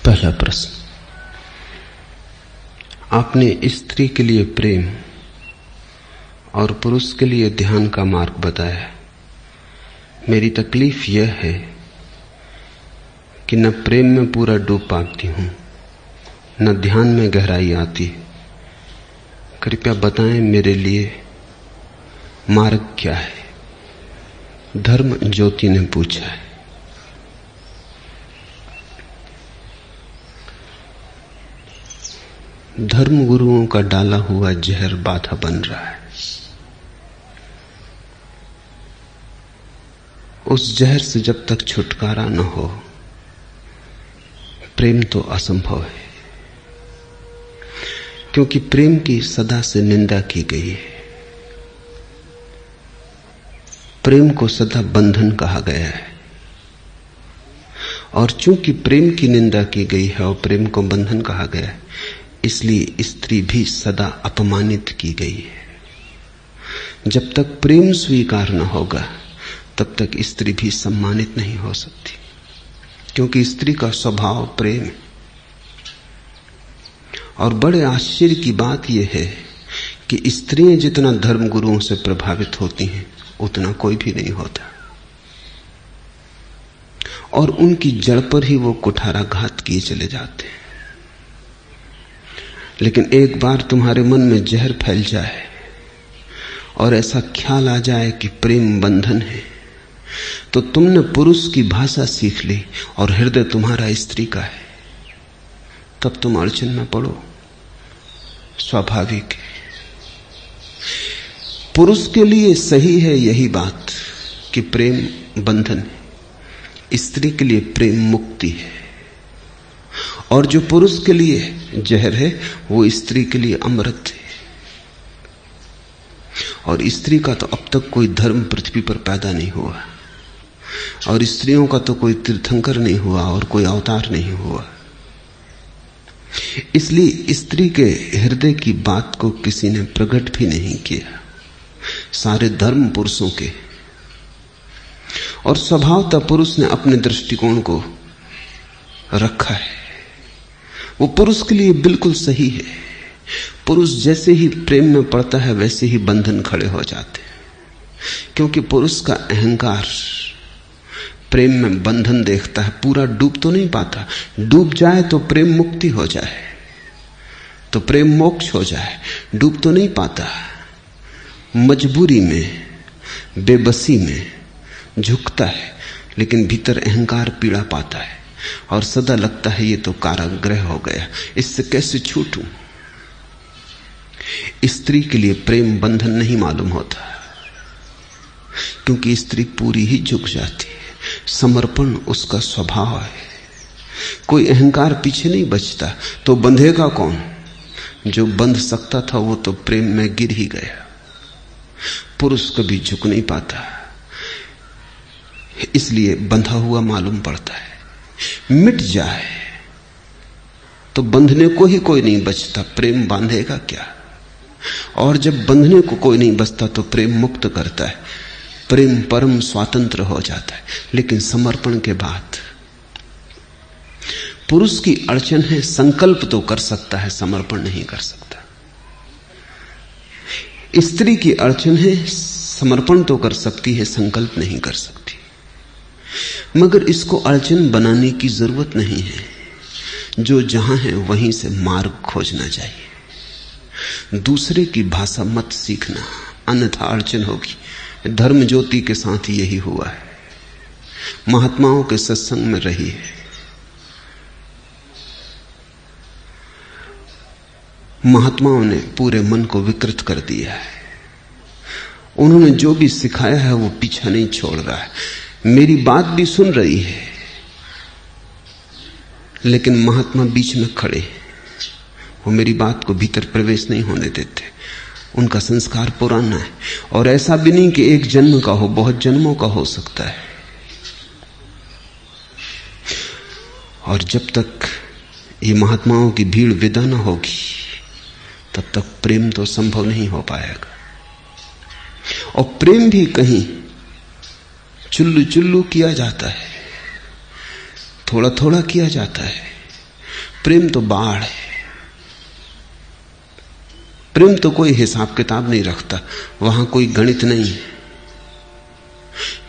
पहला प्रश्न, आपने स्त्री के लिए प्रेम और पुरुष के लिए ध्यान का मार्ग बताया। मेरी तकलीफ यह है कि न प्रेम में पूरा डूब पाती हूं, न ध्यान में गहराई आती। कृपया बताएं मेरे लिए मार्ग क्या है। धर्म ज्योति ने पूछा है। धर्म गुरुओं का डाला हुआ जहर बाधा बन रहा है। उस जहर से जब तक छुटकारा न हो, प्रेम तो असंभव है, क्योंकि प्रेम की सदा से निंदा की गई है। प्रेम को सदा बंधन कहा गया है, और चूंकि प्रेम की निंदा की गई है और प्रेम को बंधन कहा गया है, इसलिए स्त्री भी सदा अपमानित की गई है। जब तक प्रेम स्वीकार न होगा तब तक स्त्री भी सम्मानित नहीं हो सकती, क्योंकि स्त्री का स्वभाव प्रेम है। और बड़े आश्चर्य की बात यह है कि स्त्रियां जितना धर्म गुरुओं से प्रभावित होती हैं उतना कोई भी नहीं होता, और उनकी जड़ पर ही वो कुठाराघात किए चले जाते हैं। लेकिन एक बार तुम्हारे मन में जहर फैल जाए और ऐसा ख्याल आ जाए कि प्रेम बंधन है, तो तुमने पुरुष की भाषा सीख ली और हृदय तुम्हारा स्त्री का है, तब तुम अड़चन में पड़ो। स्वाभाविक है। पुरुष के लिए सही है यही बात कि प्रेम बंधन है, स्त्री के लिए प्रेम मुक्ति है। और जो पुरुष के लिए जहर है वो स्त्री के लिए अमृत है। और स्त्री का तो अब तक कोई धर्म पृथ्वी पर पैदा नहीं हुआ, और स्त्रियों का तो कोई तीर्थंकर नहीं हुआ और कोई अवतार नहीं हुआ। इसलिए स्त्री के हृदय की बात को किसी ने प्रकट भी नहीं किया, सारे धर्म पुरुषों के। और स्वभावतः पुरुष ने अपने दृष्टिकोण को रखा है, वो पुरुष के लिए बिल्कुल सही है। पुरुष जैसे ही प्रेम में पड़ता है वैसे ही बंधन खड़े हो जाते हैं, क्योंकि पुरुष का अहंकार प्रेम में बंधन देखता है। पूरा डूब तो नहीं पाता, डूब जाए तो प्रेम मुक्ति हो जाए, तो प्रेम मोक्ष हो जाए। डूब तो नहीं पाता, मजबूरी में बेबसी में झुकता है, लेकिन भीतर अहंकार पीड़ा पाता है और सदा लगता है ये तो कारागृह हो गया, इससे कैसे छूटूं। स्त्री के लिए प्रेम बंधन नहीं मालूम होता, क्योंकि स्त्री पूरी ही झुक जाती है। समर्पण उसका स्वभाव है। कोई अहंकार पीछे नहीं बचता, तो बंधेगा कौन? जो बंध सकता था वो तो प्रेम में गिर ही गया। पुरुष कभी झुक नहीं पाता, इसलिए बंधा हुआ मालूम पड़ता है। मिट जाए तो बंधने को ही कोई नहीं बचता, प्रेम बांधेगा क्या? और जब बंधने को कोई नहीं बचता तो प्रेम मुक्त करता है, प्रेम परम स्वतंत्र हो जाता है। लेकिन समर्पण के बाद पुरुष की अड़चन है, संकल्प तो कर सकता है, समर्पण नहीं कर सकता। स्त्री की अड़चन है, समर्पण तो कर सकती है, संकल्प नहीं कर सकती। मगर इसको अड़चन बनाने की जरूरत नहीं है, जो जहां है वहीं से मार्ग खोजना चाहिए। दूसरे की भाषा मत सीखना, अन्यथा अड़चन होगी। धर्म ज्योति के साथ यही हुआ है, महात्माओं के सत्संग में रही है। महात्माओं ने पूरे मन को विकृत कर दिया है। उन्होंने जो भी सिखाया है वो पीछा नहीं छोड़ रहा है। मेरी बात भी सुन रही है, लेकिन महात्मा बीच में खड़े, वो मेरी बात को भीतर प्रवेश नहीं होने देते। उनका संस्कार पुराना है, और ऐसा भी नहीं कि एक जन्म का हो, बहुत जन्मों का हो सकता है। और जब तक ये महात्माओं की भीड़ विदा न होगी तब तक प्रेम तो संभव नहीं हो पाएगा। और प्रेम भी कहीं चुल्लू चुल्लू किया जाता है, थोड़ा थोड़ा किया जाता है, प्रेम तो बाढ़ है। प्रेम तो कोई हिसाब किताब नहीं रखता, वहां कोई गणित नहीं है।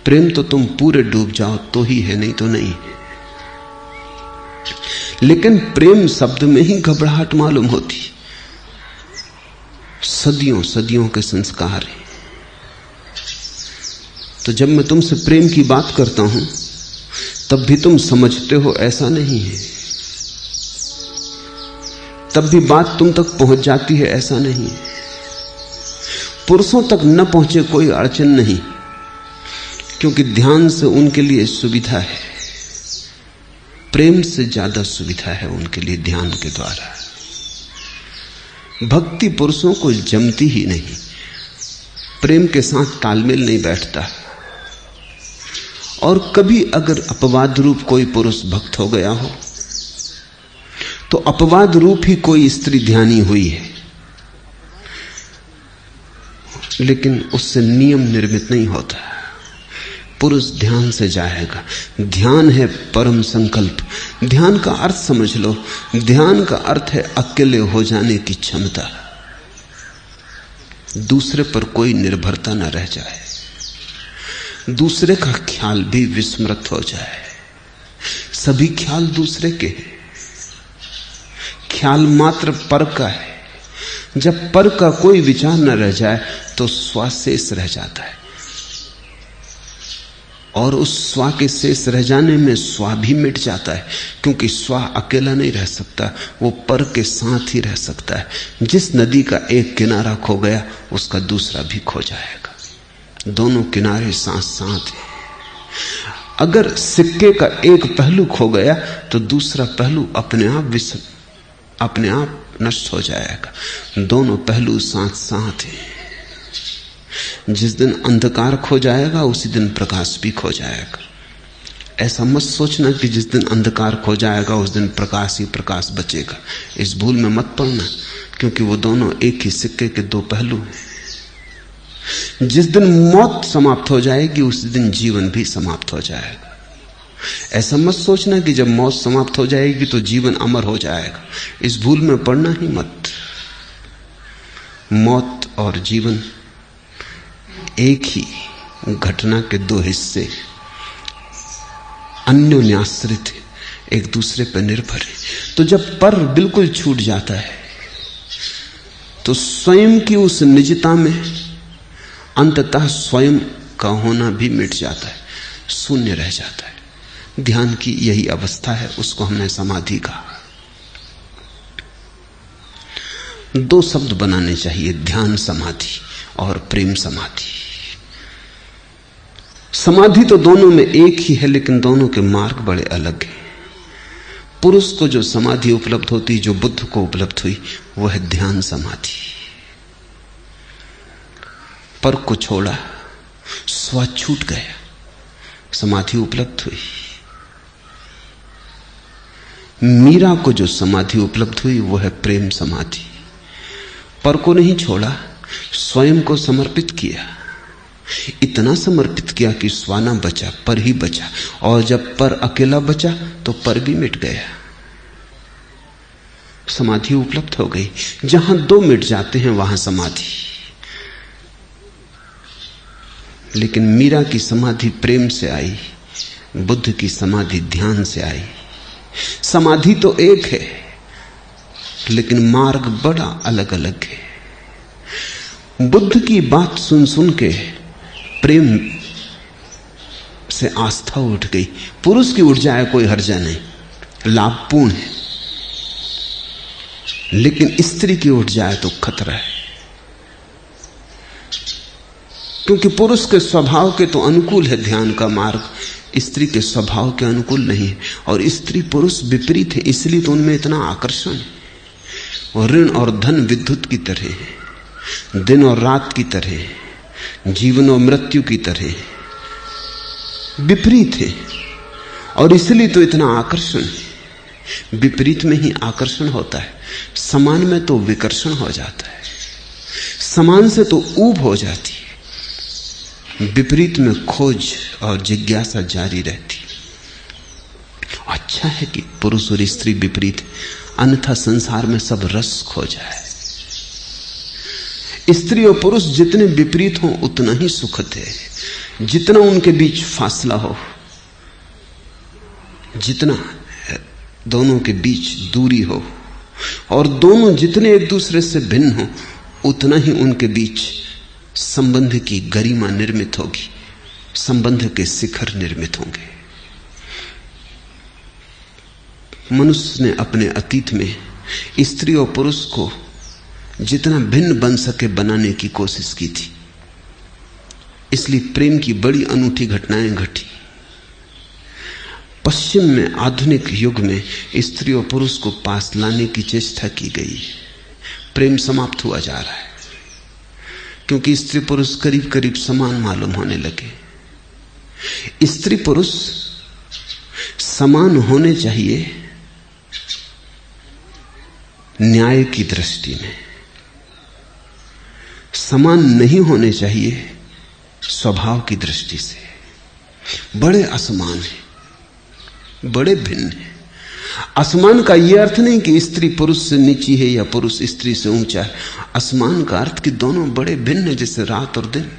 प्रेम तो तुम पूरे डूब जाओ तो ही है, नहीं तो नहीं है। लेकिन प्रेम शब्द में ही घबराहट मालूम होती। सदियों सदियों के संस्कार हैं। तो जब मैं तुमसे प्रेम की बात करता हूं तब भी तुम समझते हो ऐसा नहीं है, तब भी बात तुम तक पहुंच जाती है ऐसा नहीं है। पुरुषों तक न पहुंचे कोई अड़चन नहीं, क्योंकि ध्यान से उनके लिए सुविधा है। प्रेम से ज्यादा सुविधा है उनके लिए ध्यान के द्वारा। भक्ति पुरुषों को जमती ही नहीं, प्रेम के साथ तालमेल नहीं बैठता। और कभी अगर अपवाद रूप कोई पुरुष भक्त हो गया हो तो अपवाद रूप ही कोई स्त्री ध्यानी हुई है, लेकिन उससे नियम निर्मित नहीं होता। पुरुष ध्यान से जाएगा। ध्यान है परम संकल्प। ध्यान का अर्थ समझ लो। ध्यान का अर्थ है अकेले हो जाने की क्षमता, दूसरे पर कोई निर्भरता न रह जाए, दूसरे का ख्याल भी विस्मृत हो जाए। सभी ख्याल दूसरे के हैं, ख्याल मात्र पर का है। जब पर का कोई विचार न रह जाए तो स्व शेष रह जाता है, और उस स्व के शेष रह जाने में स्व भी मिट जाता है, क्योंकि स्व अकेला नहीं रह सकता, वो पर के साथ ही रह सकता है। जिस नदी का एक किनारा खो गया उसका दूसरा भी खो जाएगा। दोनों किनारे साथ साथ हैं। अगर सिक्के का एक पहलू खो गया तो दूसरा पहलू अपने आप नष्ट हो जाएगा। दोनों पहलू साथ साथ हैं। जिस दिन अंधकार खो जाएगा उसी दिन प्रकाश भी खो जाएगा। ऐसा मत सोचना कि जिस दिन अंधकार खो जाएगा उस दिन प्रकाश ही प्रकाश बचेगा। इस भूल में मत पड़ना, क्योंकि वो दोनों एक ही सिक्के के दो पहलू हैं। जिस दिन मौत समाप्त हो जाएगी उस दिन जीवन भी समाप्त हो जाएगा। ऐसा मत सोचना कि जब मौत समाप्त हो जाएगी तो जीवन अमर हो जाएगा। इस भूल में पड़ना ही मत। मौत और जीवन एक ही घटना के दो हिस्से, अन्योन्याश्रित है, एक दूसरे पर निर्भर है। तो जब पर बिल्कुल छूट जाता है तो स्वयं की उस निजता में अंततः स्वयं का होना भी मिट जाता है, शून्य रह जाता है। ध्यान की यही अवस्था है, उसको हमने समाधि कहा। दो शब्द बनाने चाहिए, ध्यान समाधि और प्रेम समाधि। समाधि तो दोनों में एक ही है, लेकिन दोनों के मार्ग बड़े अलग हैं। पुरुष को जो समाधि उपलब्ध होती, जो बुद्ध को उपलब्ध हुई, वह है ध्यान समाधि। पर को छोड़ा, स्व छूट गया, समाधि उपलब्ध हुई। मीरा को जो समाधि उपलब्ध हुई वो है प्रेम समाधि। पर को नहीं छोड़ा, स्वयं को समर्पित किया। इतना समर्पित किया कि स्व न बचा, पर ही बचा। और जब पर अकेला बचा तो पर भी मिट गया, समाधि उपलब्ध हो गई। जहां दो मिट जाते हैं वहां समाधि। लेकिन मीरा की समाधि प्रेम से आई, बुद्ध की समाधि ध्यान से आई। समाधि तो एक है, लेकिन मार्ग बड़ा अलग अलग है। बुद्ध की बात सुन सुन के प्रेम से आस्था उठ गई। पुरुष की उठ जाए कोई हर्जा नहीं, लाभपूर्ण है। लेकिन स्त्री की उठ जाए तो खतरा है, क्योंकि पुरुष के स्वभाव के तो अनुकूल है ध्यान का मार्ग, स्त्री के स्वभाव के अनुकूल नहीं है। और स्त्री पुरुष विपरीत है, इसलिए तो उनमें इतना आकर्षण है। और ऋण और धन विद्युत की तरह है, दिन और रात की तरह, जीवन और मृत्यु की तरह विपरीत है। और इसलिए तो इतना आकर्षण है। विपरीत में ही आकर्षण होता है, समान में तो विकर्षण हो जाता है। समान से तो ऊब हो जाती है, विपरीत में खोज और जिज्ञासा जारी रहती। अच्छा है कि पुरुष और स्त्री विपरीत, अन्यथा संसार में सब रस खो जाए। स्त्री और पुरुष जितने विपरीत हों उतना ही सुखद है। जितना उनके बीच फासला हो, जितना दोनों के बीच दूरी हो, और दोनों जितने एक दूसरे से भिन्न हो, उतना ही उनके बीच संबंध की गरिमा निर्मित होगी, संबंध के शिखर निर्मित होंगे। मनुष्य ने अपने अतीत में स्त्री और पुरुष को जितना भिन्न बन सके बनाने की कोशिश की थी, इसलिए प्रेम की बड़ी अनूठी घटनाएं घटी। पश्चिम में आधुनिक युग में स्त्री और पुरुष को पास लाने की चेष्टा की गई। प्रेम समाप्त हुआ जा रहा है, क्योंकि स्त्री पुरुष करीब करीब समान मालूम होने लगे। स्त्री पुरुष समान होने चाहिए न्याय की दृष्टि में, समान नहीं होने चाहिए स्वभाव की दृष्टि से। बड़े असमान हैं, बड़े भिन्न हैं। असमान का यह अर्थ नहीं कि स्त्री पुरुष से नीची है या पुरुष स्त्री से ऊंचा है। असमान का अर्थ कि दोनों बड़े भिन्न हैं, जैसे रात और दिन,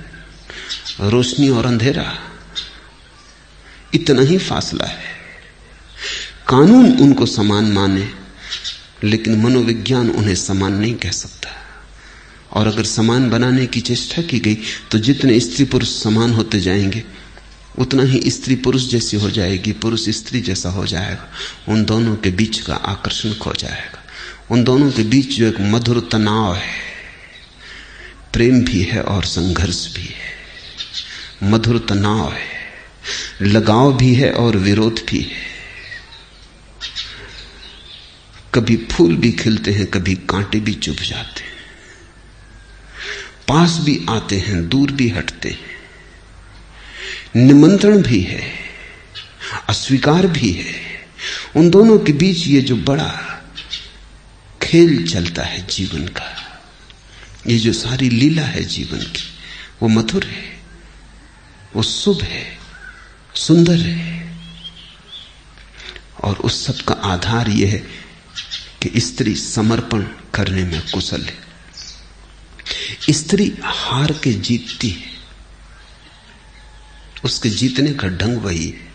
रोशनी और अंधेरा, इतना ही फासला है। कानून उनको समान माने, लेकिन मनोविज्ञान उन्हें समान नहीं कह सकता। और अगर समान बनाने की चेष्टा की गई तो जितने स्त्री पुरुष समान होते जाएंगे, उतना ही स्त्री पुरुष जैसी हो जाएगी, पुरुष स्त्री जैसा हो जाएगा। उन दोनों के बीच का आकर्षण खो जाएगा। उन दोनों के बीच जो एक मधुर तनाव है, प्रेम भी है और संघर्ष भी है। मधुर तनाव है, लगाव भी है और विरोध भी है। कभी फूल भी खिलते हैं, कभी कांटे भी चुभ जाते हैं, पास भी आते हैं, दूर भी हटते हैं। निमंत्रण भी है, अस्वीकार भी है। उन दोनों के बीच ये जो बड़ा खेल चलता है जीवन का, ये जो सारी लीला है जीवन की, वो मधुर है, वो शुभ है, सुंदर है। और उस सब का आधार यह है कि स्त्री समर्पण करने में कुशल है। स्त्री हार के जीतती है, उसके जीतने का ढंग वही है।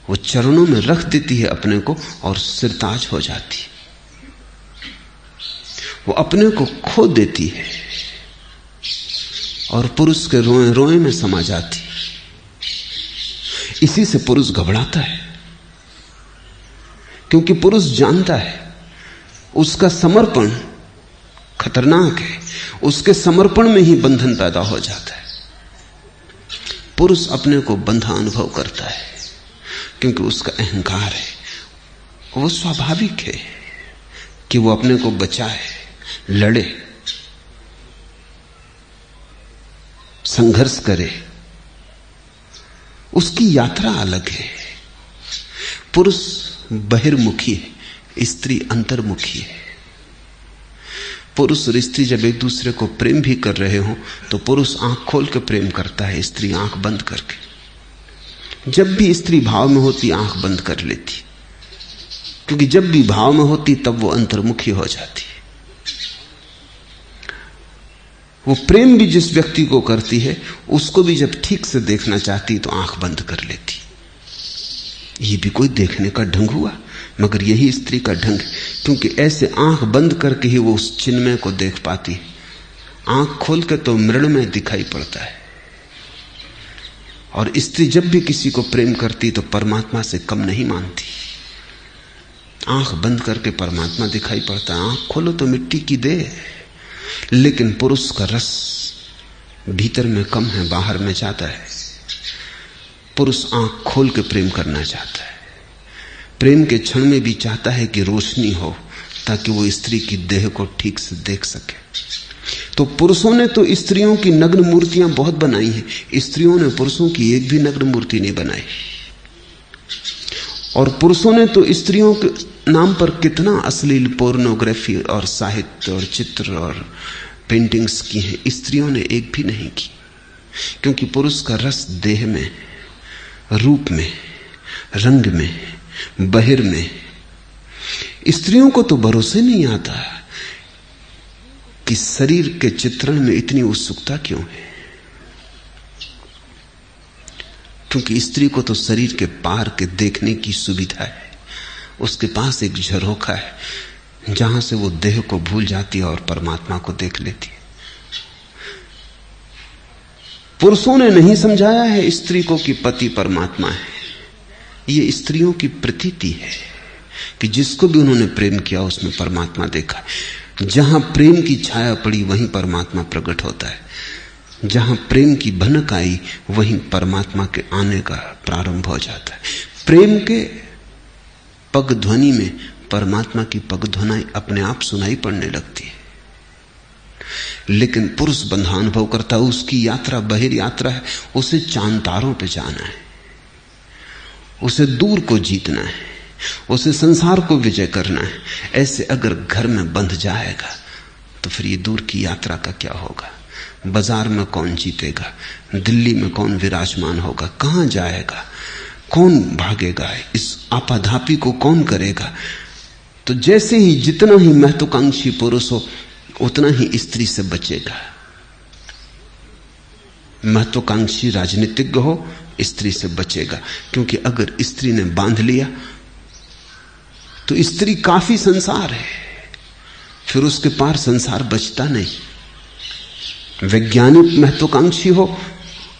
वो चरणों में रख देती है अपने को और सिरताज हो जाती है। वो अपने को खो देती है और पुरुष के रोए रोए में समा जाती है। इसी से पुरुष घबराता है, क्योंकि पुरुष जानता है उसका समर्पण खतरनाक है। उसके समर्पण में ही बंधन पैदा हो जाता है। पुरुष अपने को बंधा अनुभव करता है, क्योंकि उसका अहंकार है। वो स्वाभाविक है कि वो अपने को बचाए, लड़े, संघर्ष करे। उसकी यात्रा अलग है। पुरुष बहिर्मुखी है, स्त्री अंतर्मुखी है। पुरुष और स्त्री जब एक दूसरे को प्रेम भी कर रहे हो तो पुरुष आंख खोल के प्रेम करता है, स्त्री आंख बंद करके। जब भी स्त्री भाव में होती आंख बंद कर लेती, क्योंकि जब भी भाव में होती तब वो अंतर्मुखी हो जाती है। वो प्रेम भी जिस व्यक्ति को करती है उसको भी जब ठीक से देखना चाहती तो आंख बंद कर लेती। ये भी कोई देखने का ढंग हुआ, मगर यही स्त्री का ढंग है, क्योंकि ऐसे आंख बंद करके ही वो उस चिन्मय को देख पाती है। आंख खोल के तो मृण्मय दिखाई पड़ता है। और स्त्री जब भी किसी को प्रेम करती तो परमात्मा से कम नहीं मानती। आंख बंद करके परमात्मा दिखाई पड़ता है, आंख खोलो तो मिट्टी की देह। लेकिन पुरुष का रस भीतर में कम है, बाहर में जाता है। पुरुष आंख खोल के प्रेम करना चाहता है। प्रेम के क्षण में भी चाहता है कि रोशनी हो, ताकि वो स्त्री की देह को ठीक से देख सके। तो पुरुषों ने तो स्त्रियों की नग्न मूर्तियां बहुत बनाई हैं, स्त्रियों ने पुरुषों की एक भी नग्न मूर्ति नहीं बनाई। और पुरुषों ने तो स्त्रियों के नाम पर कितना अश्लील पोर्नोग्राफी और साहित्य और चित्र और पेंटिंग्स की हैं, स्त्रियों ने एक भी नहीं की। क्योंकि पुरुष का रस देह में, रूप में, रंग में, बहिर में। स्त्रियों को तो भरोसे नहीं आता कि शरीर के चित्रण में इतनी उत्सुकता क्यों है, क्योंकि स्त्री को तो शरीर के पार के देखने की सुविधा है। उसके पास एक झरोखा है जहां से वो देह को भूल जाती है और परमात्मा को देख लेती है। पुरुषों ने नहीं समझाया है स्त्री को कि पति परमात्मा है। ये स्त्रियों की प्रतीति है कि जिसको भी उन्होंने प्रेम किया उसमें परमात्मा देखा। जहां प्रेम की छाया पड़ी वहीं परमात्मा प्रकट होता है। जहां प्रेम की भनक आई वहीं परमात्मा के आने का प्रारंभ हो जाता है। प्रेम के पग ध्वनि में परमात्मा की पग ध्वनि अपने आप सुनाई पड़ने लगती है। लेकिन पुरुष बंधा अनुभव करता है, उसकी यात्रा बहिर यात्रा है। उसे चांद तारों पे जाना है, उसे दूर को जीतना है, उसे संसार को विजय करना है। ऐसे अगर घर में बंध जाएगा तो फिर ये दूर की यात्रा का क्या होगा? बाजार में कौन जीतेगा? दिल्ली में कौन विराजमान होगा? कहां जाएगा? कौन भागेगा? इस आपाधापी को कौन करेगा? तो जैसे ही जितना ही महत्वाकांक्षी पुरुष हो उतना ही स्त्री से बचेगा। महत्वाकांक्षी राजनीतिज्ञ हो स्त्री से बचेगा, क्योंकि अगर स्त्री ने बांध लिया तो स्त्री काफी संसार है, फिर उसके पार संसार बचता नहीं। वैज्ञानिक महत्वाकांक्षी हो,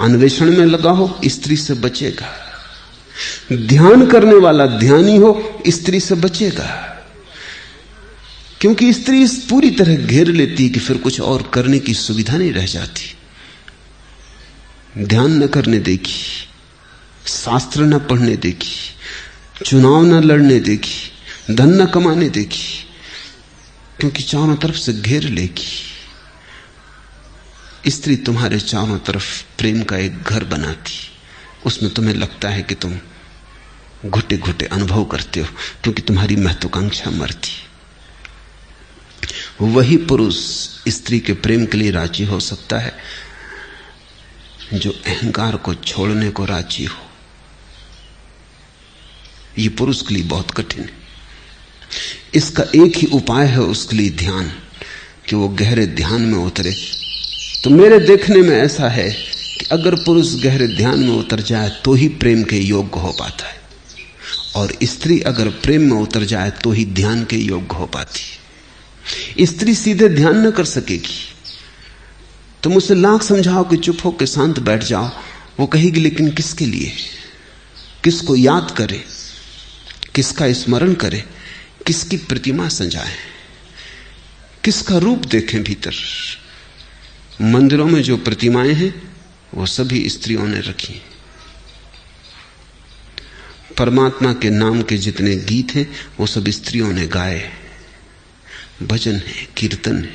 अन्वेषण में लगा हो, स्त्री से बचेगा। ध्यान करने वाला ध्यानी हो, स्त्री से बचेगा, क्योंकि स्त्री इस पूरी तरह घेर लेती है कि फिर कुछ और करने की सुविधा नहीं रह जाती। ध्यान न करने देगी, शास्त्र न पढ़ने देगी, चुनाव न लड़ने देगी, धन न कमाने देगी, क्योंकि चारों तरफ से घेर लेगी। स्त्री तुम्हारे चारों तरफ प्रेम का एक घर बनाती, उसमें तुम्हें लगता है कि तुम घुटे घुटे अनुभव करते हो, क्योंकि तुम्हारी महत्वाकांक्षा मरती। वही पुरुष स्त्री के प्रेम के लिए राजी हो सकता है जो अहंकार को छोड़ने को राजी हो। यह पुरुष के लिए बहुत कठिन है। इसका एक ही उपाय है उसके लिए, ध्यान, कि वो गहरे ध्यान में उतरे। तो मेरे देखने में ऐसा है कि अगर पुरुष गहरे ध्यान में उतर जाए तो ही प्रेम के योग्य हो पाता है, और स्त्री अगर प्रेम में उतर जाए तो ही ध्यान के योग्य हो पाती है। स्त्री सीधे ध्यान न कर सकेगी। तुम उसे लाख समझाओ कि चुप हो के शांत बैठ जाओ, वो कहेगी लेकिन किसके लिए? किसको याद करे? किसका स्मरण करे? किसकी प्रतिमा सजाए? किसका रूप देखें भीतर? मंदिरों में जो प्रतिमाएं हैं वो सभी स्त्रियों ने रखी। परमात्मा के नाम के जितने गीत हैं वो सब स्त्रियों ने गाए। भजन है, कीर्तन है,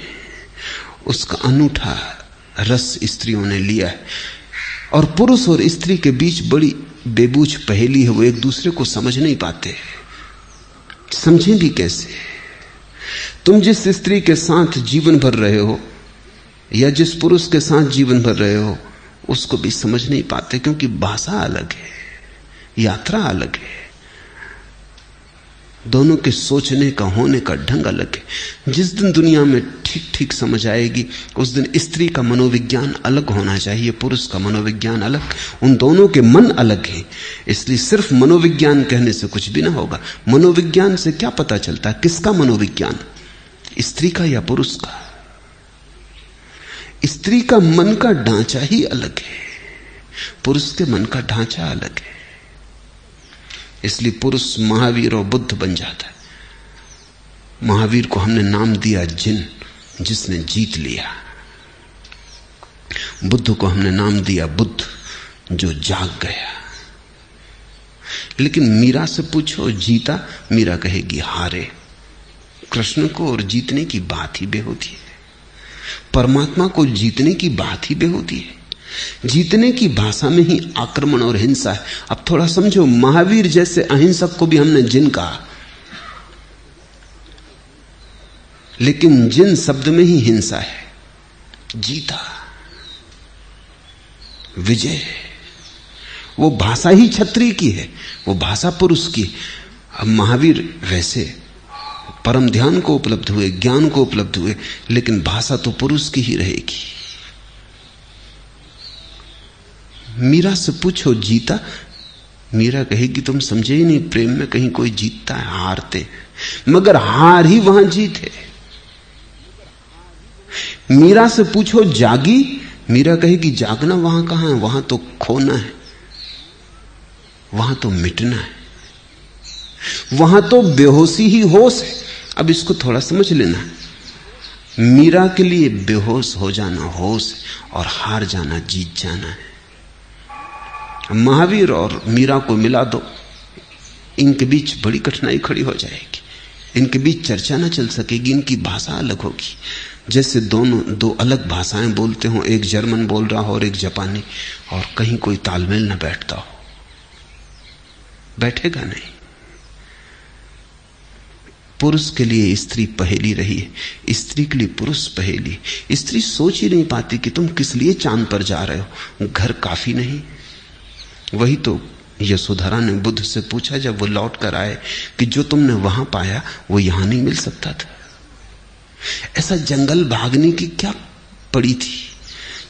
उसका अनूठा रस स्त्रियों ने लिया है। और पुरुष और स्त्री के बीच बड़ी बेबूझ पहेली है, वो एक दूसरे को समझ नहीं पाते। समझें भी कैसे? तुम जिस स्त्री के साथ जीवन भर रहे हो या जिस पुरुष के साथ जीवन भर रहे हो उसको भी समझ नहीं पाते, क्योंकि भाषा अलग है, यात्रा अलग है, दोनों के सोचने का, होने का ढंग अलग है। जिस दिन दुनिया में ठीक ठीक समझ आएगी उस दिन स्त्री का मनोविज्ञान अलग होना चाहिए, पुरुष का मनोविज्ञान अलग। उन दोनों के मन अलग हैं, इसलिए सिर्फ मनोविज्ञान कहने से कुछ भी ना होगा। मनोविज्ञान से क्या पता चलता है? किसका मनोविज्ञान, स्त्री का या पुरुष का? स्त्री का मन का ढांचा ही अलग है, पुरुष के मन का ढांचा अलग है। इसलिए पुरुष महावीर और बुद्ध बन जाता है। महावीर को हमने नाम दिया जिन, जिसने जीत लिया। बुद्ध को हमने नाम दिया बुद्ध, जो जाग गया। लेकिन मीरा से पूछो जीता, मीरा कहेगी हारे। कृष्ण को और जीतने की बात ही बेहोती है, परमात्मा को जीतने की बात ही बेहोती है। जीतने की भाषा में ही आक्रमण और हिंसा है। अब थोड़ा समझो, महावीर जैसे अहिंसक को भी हमने जिन कहा, लेकिन जिन शब्द में ही हिंसा है। जीता, विजय, वो भाषा ही क्षत्रिय की है, वो भाषा पुरुष की। अब महावीर वैसे परम ध्यान को उपलब्ध हुए, ज्ञान को उपलब्ध हुए, लेकिन भाषा तो पुरुष की ही रहेगी। मीरा से पूछो जीता, मीरा कहेगी तुम समझे ही नहीं, प्रेम में कहीं कोई जीतता है, हारते, मगर हार ही वहां जीत है। मीरा से पूछो जागी, मीरा कहेगी जागना वहां कहां है, वहां तो खोना है, वहां तो मिटना है, वहां तो बेहोशी ही होश है। अब इसको थोड़ा समझ लेना, मीरा के लिए बेहोश हो जाना होश है और हार जाना जीत जाना है। महावीर और मीरा को मिला दो, इनके बीच बड़ी कठिनाई खड़ी हो जाएगी, इनके बीच चर्चा ना चल सकेगी, इनकी भाषा अलग होगी। जैसे दोनों दो अलग भाषाएं बोलते हो, एक जर्मन बोल रहा हो और एक जापानी, और कहीं कोई तालमेल ना बैठता हो, बैठेगा नहीं। पुरुष के लिए स्त्री पहेली रही है, स्त्री के लिए पुरुष पहेली। स्त्री सोच ही नहीं पाती कि तुम किस लिए चांद पर जा रहे हो, घर काफी नहीं। वही तो यशोधरा ने बुद्ध से पूछा जब वो लौट कर आए कि जो तुमने वहां पाया वो यहां नहीं मिल सकता था। ऐसा जंगल भागने की क्या पड़ी थी,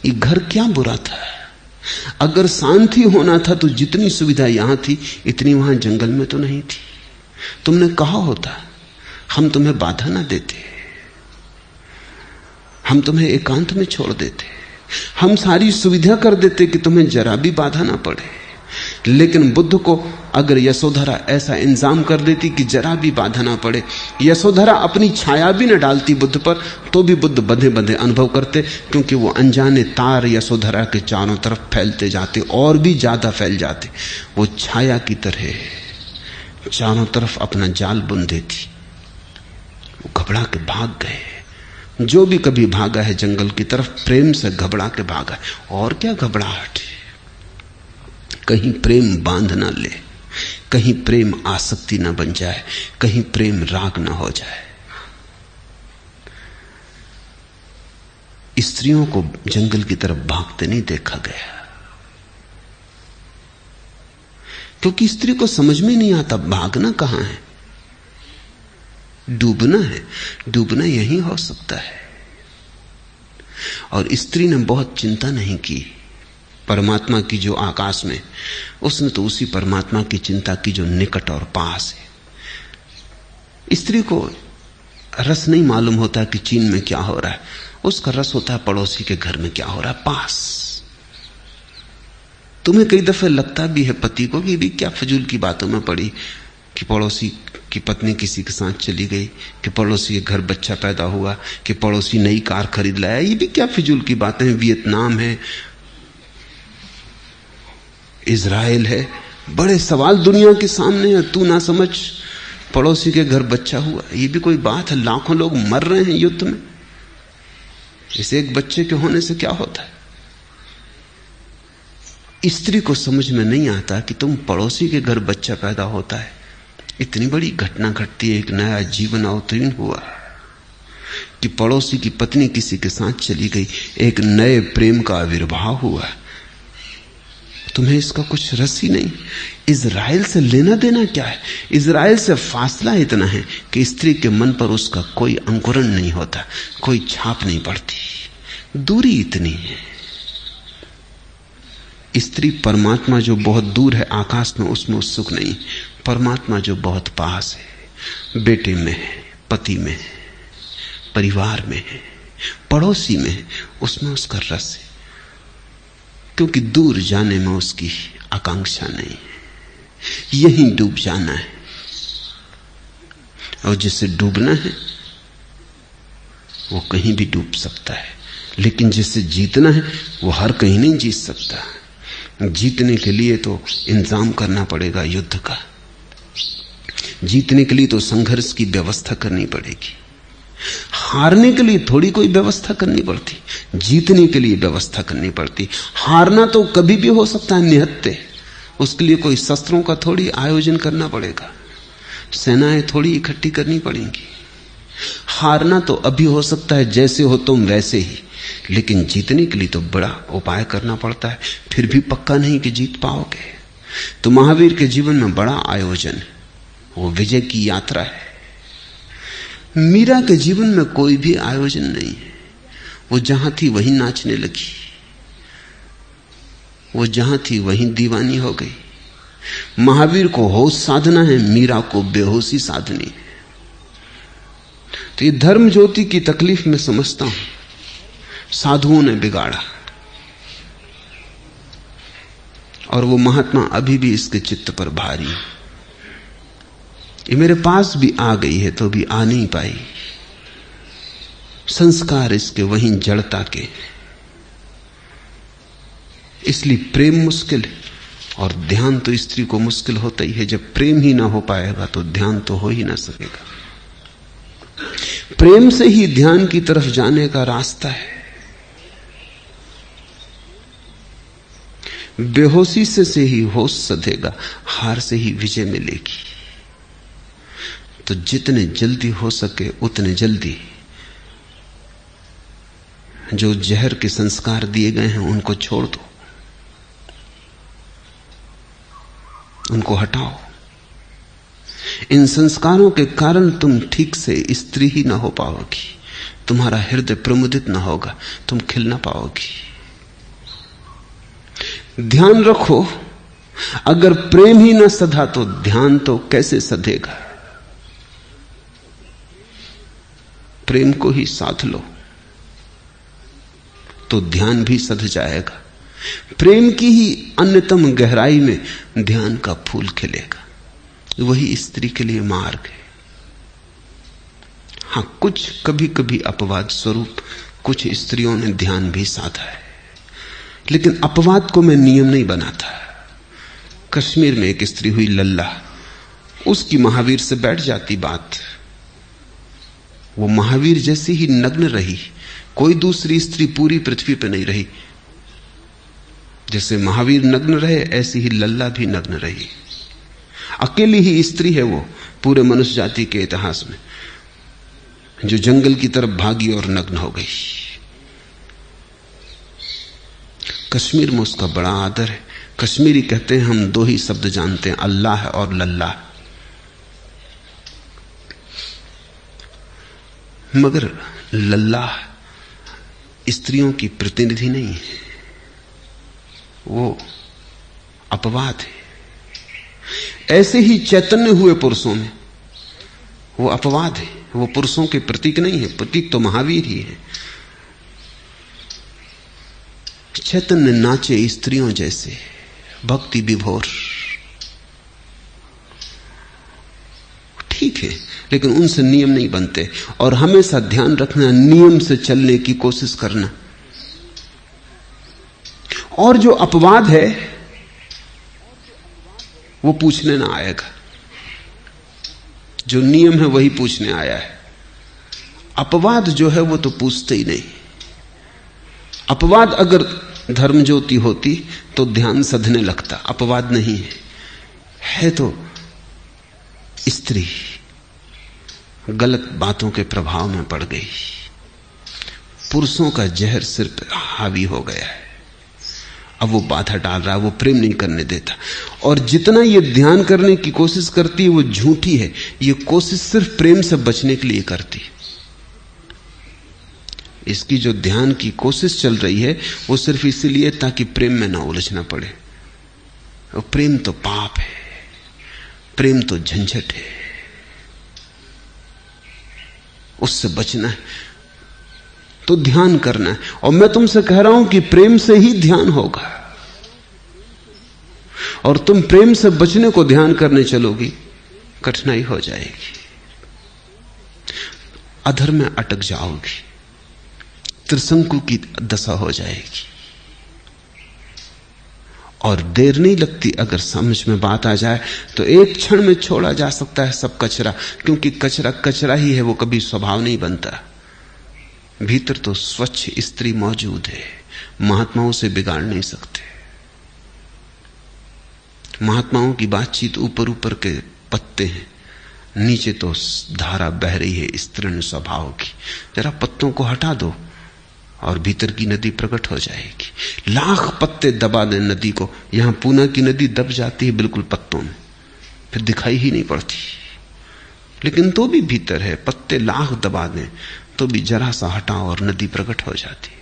ये घर क्या बुरा था। अगर शांति होना था तो जितनी सुविधा यहां थी इतनी वहां जंगल में तो नहीं थी। तुमने कहा होता हम तुम्हें बाधा ना देते, हम तुम्हें एकांत में छोड़ देते, हम सारी सुविधा कर देते कि तुम्हें जरा भी बाधा ना पड़े। लेकिन बुद्ध को अगर यशोधरा ऐसा इंतजाम कर देती कि जरा भी बाधा ना पड़े, यशोधरा अपनी छाया भी न डालती बुद्ध पर, तो भी बुद्ध बंधे बंधे अनुभव करते, क्योंकि वो अनजाने तार यशोधरा के चारों तरफ फैलते जाते और भी ज्यादा फैल जाते। वो छाया की तरह चारों तरफ अपना जाल बुन देती। वो घबरा के भाग गए। जो भी कभी भागा है जंगल की तरफ प्रेम से घबरा के भागा, और क्या घबराहट, कहीं प्रेम बांध ना ले, कहीं प्रेम आसक्ति ना बन जाए, कहीं प्रेम राग ना हो जाए। स्त्रियों को जंगल की तरफ भागते नहीं देखा गया, क्योंकि स्त्री को समझ में नहीं आता भागना कहां है, डूबना है, डूबना यहीं हो सकता है। और स्त्री ने बहुत चिंता नहीं की परमात्मा की जो आकाश में, उसने तो उसी परमात्मा की चिंता की जो निकट और पास है। स्त्री को रस नहीं मालूम होता कि चीन में क्या हो रहा है, उसका रस होता है पड़ोसी के घर में क्या हो रहा है, पास। तुम्हें कई दफे लगता भी है पति को कि भी क्या फजूल की बातों में पड़ी कि पड़ोसी की पत्नी किसी के साथ चली गई, कि पड़ोसी के घर बच्चा पैदा हुआ, कि पड़ोसी नई कार खरीद लाया, ये भी क्या फिजूल की बातें हैं। वियतनाम है, इजराइल है, बड़े सवाल दुनिया के सामने है। तू ना समझ पड़ोसी के घर बच्चा हुआ, ये भी कोई बात है। लाखों लोग मर रहे हैं युद्ध में, इस एक बच्चे के होने से क्या होता है। स्त्री को समझ में नहीं आता कि तुम पड़ोसी के घर बच्चा पैदा होता है, इतनी बड़ी घटना घटती है, एक नया जीवन अवतीर्ण हुआ कि पड़ोसी की पत्नी किसी के साथ चली गई, एक नए प्रेम का आविर्भाव हुआ। तुम्हें इसका कुछ रस ही नहीं। इजराइल से लेना देना क्या है, इजराइल से फासला इतना है कि स्त्री के मन पर उसका कोई अंकुरण नहीं होता, कोई छाप नहीं पड़ती, दूरी इतनी है। स्त्री परमात्मा जो बहुत दूर है आकाश में, उसमें उत्सुक नहीं। परमात्मा जो बहुत पास है, बेटे में है, पति में है, परिवार में है, पड़ोसी में है, उसमें उसका रस है, क्योंकि दूर जाने में उसकी आकांक्षा नहीं है, यहीं डूब जाना है। और जिसे डूबना है वो कहीं भी डूब सकता है, लेकिन जिसे जीतना है वो हर कहीं नहीं जीत सकता। जीतने के लिए तो इंतजाम करना पड़ेगा युद्ध का, जीतने के लिए तो संघर्ष की व्यवस्था करनी पड़ेगी। हारने के लिए थोड़ी कोई व्यवस्था करनी पड़ती, जीतने के लिए व्यवस्था करनी पड़ती। हारना तो कभी भी हो सकता है निहत्ते, उसके लिए कोई शस्त्रों का थोड़ी आयोजन करना पड़ेगा, सेनाएं थोड़ी इकट्ठी करनी पड़ेंगी। हारना तो अभी हो सकता है, जैसे हो तुम वैसे ही, लेकिन जीतने के लिए तो बड़ा उपाय करना पड़ता है, फिर भी पक्का नहीं कि जीत पाओगे। तो महावीर के जीवन में बड़ा आयोजन है, वो विजय की यात्रा है। मीरा के जीवन में कोई भी आयोजन नहीं है। वो जहां थी वहीं नाचने लगी, वो जहां थी वहीं दीवानी हो गई। महावीर को होश साधना है, मीरा को बेहोशी साधनी है। तो ये धर्म ज्योति की तकलीफ में समझता हूं, साधुओं ने बिगाड़ा, और वो महात्मा अभी भी इसके चित्त पर भारी है। ये मेरे पास भी आ गई है तो भी आ नहीं पाई। संस्कार इसके वहीं जड़ता के, इसलिए प्रेम मुश्किल है, और ध्यान तो स्त्री को मुश्किल होता ही है। जब प्रेम ही ना हो पाएगा तो ध्यान तो हो ही ना सकेगा। प्रेम से ही ध्यान की तरफ जाने का रास्ता है। बेहोशी से ही होश सधेगा, हार से ही विजय मिलेगी। तो जितने जल्दी हो सके उतने जल्दी जो जहर के संस्कार दिए गए हैं उनको छोड़ दो, उनको हटाओ। इन संस्कारों के कारण तुम ठीक से स्त्री ही ना हो पाओगी, तुम्हारा हृदय प्रमुदित ना होगा, तुम खिल ना पाओगी। ध्यान रखो, अगर प्रेम ही ना सधा तो ध्यान तो कैसे सधेगा। प्रेम को ही साध लो तो ध्यान भी सध जाएगा। प्रेम की ही अन्यतम गहराई में ध्यान का फूल खिलेगा। वही स्त्री के लिए मार्ग है। हां, कुछ कभी कभी अपवाद स्वरूप कुछ स्त्रियों ने ध्यान भी साधा है, लेकिन अपवाद को मैं नियम नहीं बनाता। कश्मीर में एक स्त्री हुई लल्ला, उसकी महावीर से बैठ जाती बात। वो महावीर जैसी ही नग्न रही, कोई दूसरी स्त्री पूरी पृथ्वी पर नहीं रही। जैसे महावीर नग्न रहे ऐसी ही लल्ला भी नग्न रही। अकेली ही स्त्री है वो पूरे मनुष्य जाति के इतिहास में जो जंगल की तरफ भागी और नग्न हो गई। कश्मीर में उसका बड़ा आदर है। कश्मीरी कहते हैं हम दो ही शब्द जानते हैं, अल्लाह और लल्ला। मगर लल्ला स्त्रियों की प्रतिनिधि नहीं है, वो अपवाद है। ऐसे ही चैतन्य हुए पुरुषों में वो अपवाद है, वो पुरुषों के प्रतीक नहीं है। प्रतीक तो महावीर ही है। चैतन्य नाचे स्त्रियों जैसे, भक्ति विभोर, ठीक है, लेकिन उनसे नियम नहीं बनते। और हमेशा ध्यान रखना, नियम से चलने की कोशिश करना। और जो अपवाद है वो पूछने ना आएगा, जो नियम है वही पूछने आया है। अपवाद जो है वो तो पूछते ही नहीं। अपवाद अगर धर्म ज्योति होती तो ध्यान सधने लगता। अपवाद नहीं है, है तो स्त्री गलत बातों के प्रभाव में पड़ गई। पुरुषों का जहर सिर पर हावी हो गया है। अब वो बाधा डाल रहा है, वो प्रेम नहीं करने देता। और जितना ये ध्यान करने की कोशिश करती है वो झूठी है। ये कोशिश सिर्फ प्रेम से बचने के लिए करती। इसकी जो ध्यान की कोशिश चल रही है वो सिर्फ इसीलिए ताकि प्रेम में ना उलझना पड़े। और प्रेम तो पाप है, प्रेम तो झंझट है, उससे बचना है तो ध्यान करना है। और मैं तुमसे कह रहा हूं कि प्रेम से ही ध्यान होगा। और तुम प्रेम से बचने को ध्यान करने चलोगी, कठिनाई हो जाएगी, अधर में अटक जाओगी, त्रिशंकु की दशा हो जाएगी। और देर नहीं लगती, अगर समझ में बात आ जाए तो एक क्षण में छोड़ा जा सकता है सब कचरा। क्योंकि कचरा कचरा ही है, वो कभी स्वभाव नहीं बनता। भीतर तो स्वच्छ स्त्री मौजूद है, महात्माओं से बिगाड़ नहीं सकते। महात्माओं की बातचीत ऊपर ऊपर के पत्ते हैं, नीचे तो धारा बह रही है स्त्रीण स्वभाव की। जरा पत्तों को हटा दो और भीतर की नदी प्रकट हो जाएगी। लाख पत्ते दबा दें नदी को, यहां पूना की नदी दब जाती है बिल्कुल पत्तों में, फिर दिखाई ही नहीं पड़ती। लेकिन तो भी भीतर है, पत्ते लाख दबा दें तो भी जरा सा हटाओ और नदी प्रकट हो जाती है।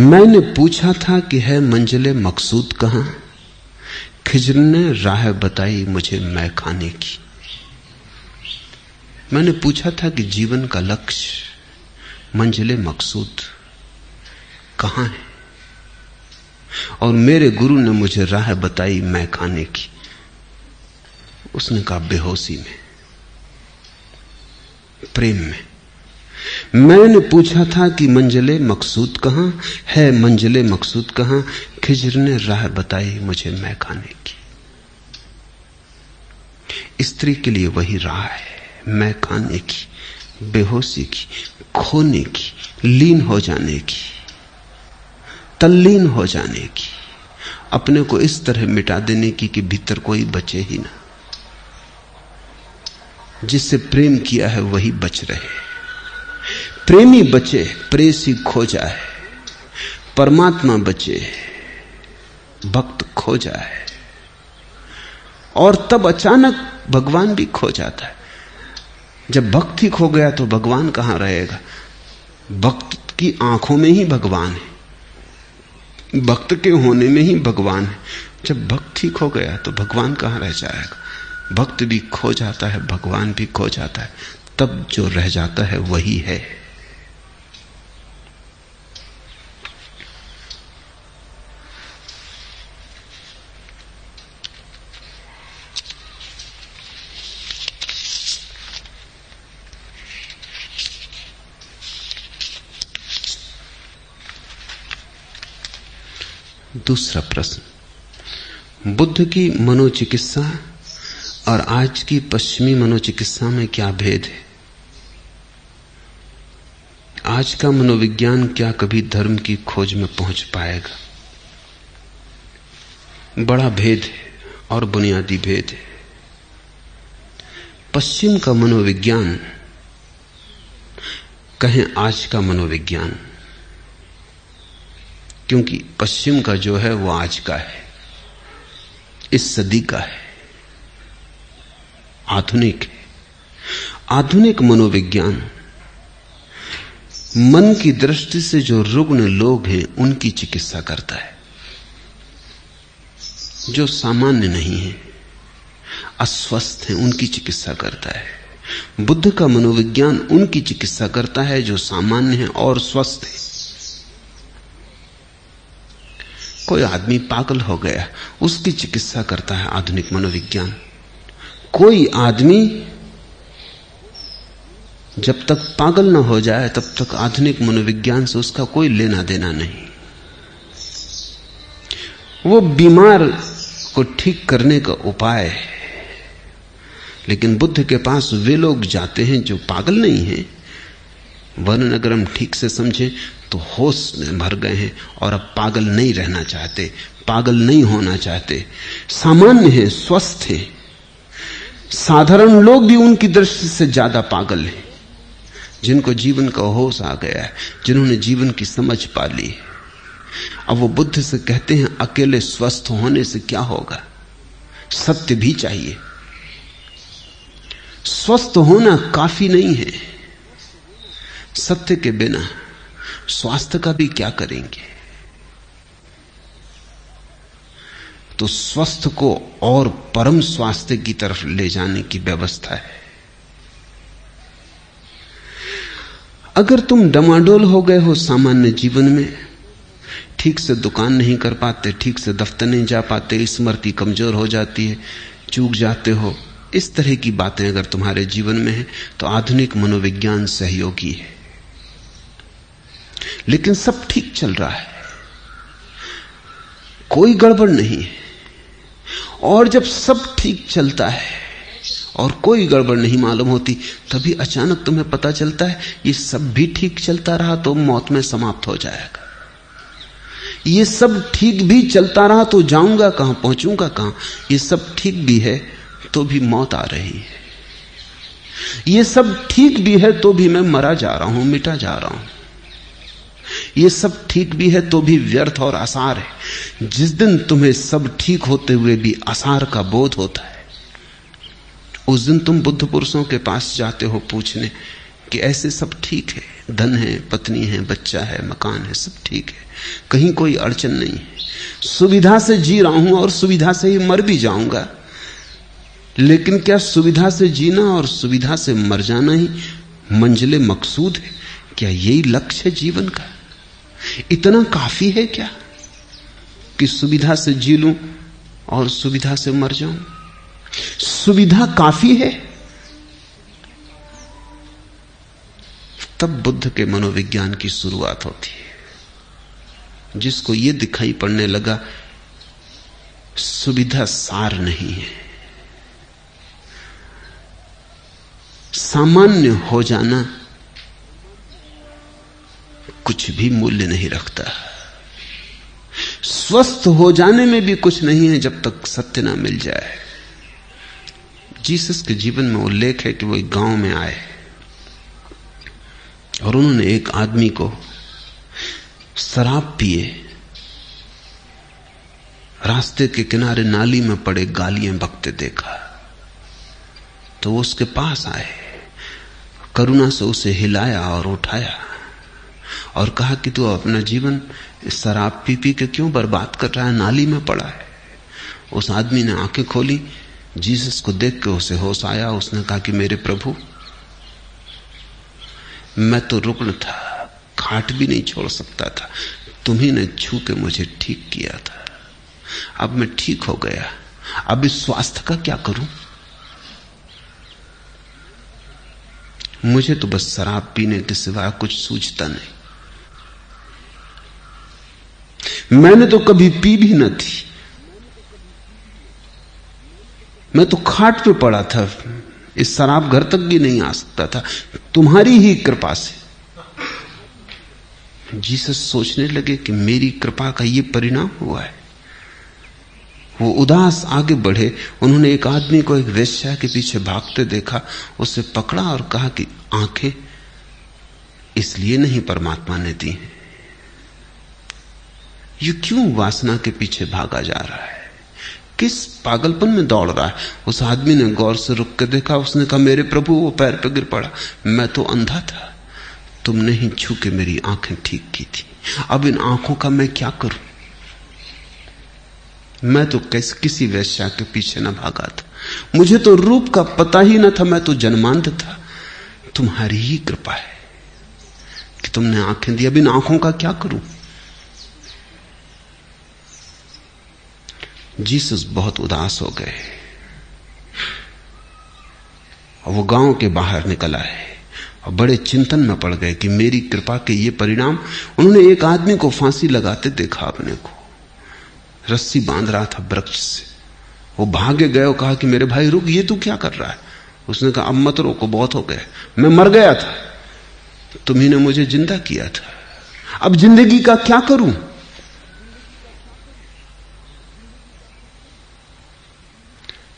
मैंने पूछा था कि है मंजिले मकसूद कहां, खिज्र ने राह बताई मुझे मैं खाने की। मैंने पूछा था कि जीवन का लक्ष्य मंजिले मकसूद कहां है, और मेरे गुरु ने मुझे राह बताई मैं खाने की। उसने कहा बेहोशी में, प्रेम में। मैंने पूछा था कि मंजिले मकसूद कहां है, मंजिले मकसूद कहां, खिज्र ने राह बताई मुझे मैं खाने की। स्त्री के लिए वही राह है, मैं खाने की, बेहोशी की, खोने की, लीन हो जाने की, तल्लीन हो जाने की, अपने को इस तरह मिटा देने की कि भीतर कोई बचे ही ना। जिससे प्रेम किया है वही बच रहे। प्रेमी बचे, प्रेसी खो जाए, परमात्मा बचे, भक्त खो जाए। और तब अचानक भगवान भी खो जाता है। जब भक्त ही खो गया तो भगवान कहां रहेगा? भक्त की आंखों में ही भगवान है, भक्त के होने में ही भगवान है। जब भक्त ही खो गया तो भगवान कहां रह जाएगा? भक्त भी खो जाता है, भगवान भी खो जाता है, तब जो रह जाता है वही है। दूसरा प्रश्न, बुद्ध की मनोचिकित्सा और आज की पश्चिमी मनोचिकित्सा में क्या भेद है? आज का मनोविज्ञान क्या कभी धर्म की खोज में पहुंच पाएगा? बड़ा भेद है और बुनियादी भेद है। पश्चिम का मनोविज्ञान, कहें आज का मनोविज्ञान, क्योंकि पश्चिम का जो है वो आज का है, इस सदी का है, आधुनिक है। आधुनिक मनोविज्ञान मन की दृष्टि से जो रुग्ण लोग हैं उनकी चिकित्सा करता है, जो सामान्य नहीं है, अस्वस्थ हैं, उनकी चिकित्सा करता है। बुद्ध का मनोविज्ञान उनकी चिकित्सा करता है जो सामान्य है और स्वस्थ है। कोई आदमी पागल हो गया, उसकी चिकित्सा करता है आधुनिक मनोविज्ञान। कोई आदमी जब तक पागल न हो जाए तब तक आधुनिक मनोविज्ञान से उसका कोई लेना देना नहीं। वो बीमार को ठीक करने का उपाय है। लेकिन बुद्ध के पास वे लोग जाते हैं जो पागल नहीं हैं, वरन अगर हम ठीक से समझें तो होश में भर गए हैं और अब पागल नहीं रहना चाहते, पागल नहीं होना चाहते, सामान्य हैं, स्वस्थ हैं। साधारण लोग भी उनकी दृष्टि से ज्यादा पागल हैं, जिनको जीवन का होश आ गया है, जिन्होंने जीवन की समझ पा ली। अब वो बुद्ध से कहते हैं अकेले स्वस्थ होने से क्या होगा, सत्य भी चाहिए। स्वस्थ होना काफी नहीं है, सत्य के बिना स्वास्थ्य का भी क्या करेंगे। तो स्वस्थ को और परम स्वास्थ्य की तरफ ले जाने की व्यवस्था है। अगर तुम डमाडोल हो गए हो सामान्य जीवन में, ठीक से दुकान नहीं कर पाते, ठीक से दफ्तर नहीं जा पाते, स्मृति कमजोर हो जाती है, चूक जाते हो, इस तरह की बातें अगर तुम्हारे जीवन में है तो आधुनिक मनोविज्ञान सहयोगी है। लेकिन सब ठीक चल रहा है, कोई गड़बड़ नहीं है। और जब सब ठीक चलता है और कोई गड़बड़ नहीं मालूम होती, तभी अचानक तुम्हें पता चलता है ये सब भी ठीक चलता रहा तो मौत में समाप्त हो जाएगा, ये सब ठीक भी चलता रहा तो जाऊंगा कहां, पहुंचूंगा कहां। ये सब ठीक भी है तो भी मौत आ रही है। ये सब ठीक भी है तो भी मैं मरा जा रहा हूं, मिटा जा रहा हूं। ये सब ठीक भी है तो भी व्यर्थ और आसार है। जिस दिन तुम्हें सब ठीक होते हुए भी आसार का बोध होता है, उस दिन तुम बुद्ध पुरुषों के पास जाते हो पूछने कि ऐसे सब ठीक है, धन है, पत्नी है, बच्चा है, मकान है, सब ठीक है, कहीं कोई अड़चन नहीं है, सुविधा से जी रहा हूं और सुविधा से ही मर भी जाऊंगा। लेकिन क्या सुविधा से जीना और सुविधा से मर जाना ही मंजिले मकसूद है? क्या यही लक्ष्य है जीवन का? इतना काफी है क्या कि सुविधा से जी लूं और सुविधा से मर जाऊं? सुविधा काफी है? तब बुद्ध के मनोविज्ञान की शुरुआत होती है, जिसको यह दिखाई पड़ने लगा सुविधा सार नहीं है। सामान्य हो जाना कुछ भी मूल्य नहीं रखता। स्वस्थ हो जाने में भी कुछ नहीं है जब तक सत्य ना मिल जाए। जीसस के जीवन में उल्लेख है कि वो एक गांव में आए और उन्होंने एक आदमी को शराब पिए रास्ते के किनारे नाली में पड़े गालियां बकते देखा। तो वो उसके पास आए, करुणा से उसे हिलाया और उठाया और कहा कि तू अपना जीवन शराब पी पी के क्यों बर्बाद कर रहा है, नाली में पड़ा है। उस आदमी ने आंखें खोली, जीसस को देख के उसे होश आया। उसने कहा कि मेरे प्रभु, मैं तो रुग्ण था, खाट भी नहीं छोड़ सकता था, तुम्ही ने छू के मुझे ठीक किया था। अब मैं ठीक हो गया, अब इस स्वास्थ्य का क्या करूं? मुझे तो बस शराब पीने के सिवाय कुछ सूझता नहीं। मैंने तो कभी पी भी न थी, मैं तो खाट पे पड़ा था, इस शराब घर तक भी नहीं आ सकता था, तुम्हारी ही कृपा से। जीसस सोचने लगे कि मेरी कृपा का ये परिणाम हुआ है। वो उदास आगे बढ़े। उन्होंने एक आदमी को एक वेश्या के पीछे भागते देखा, उसे पकड़ा और कहा कि आंखें इसलिए नहीं परमात्मा ने दी हैं, ये क्यों वासना के पीछे भागा जा रहा है, किस पागलपन में दौड़ रहा है? उस आदमी ने गौर से रुक के देखा। उसने कहा मेरे प्रभु, वो पैर पे गिर पड़ा, मैं तो अंधा था, तुमने ही छू के मेरी आंखें ठीक की थी, अब इन आंखों का मैं क्या करूं? मैं तो किसी वेश्या के पीछे न भागा था, मुझे तो रूप का पता ही न था, मैं तो जन्मांध था। तुम्हारी ही कृपा है कि तुमने आंखें दी, अब इन आंखों का क्या करूं? जीसस बहुत उदास हो गए और वो गांव के बाहर निकल आए और बड़े चिंतन में पड़ गए कि मेरी कृपा के ये परिणाम। उन्होंने एक आदमी को फांसी लगाते देखा, अपने को रस्सी बांध रहा था वृक्ष से। वो भागे गए और कहा कि मेरे भाई रुक, ये तू क्या कर रहा है? उसने कहा अब मत रोको, बहुत हो गया, मैं मर गया था, तुम्ही ने मुझे जिंदा किया था, अब जिंदगी का क्या करूं?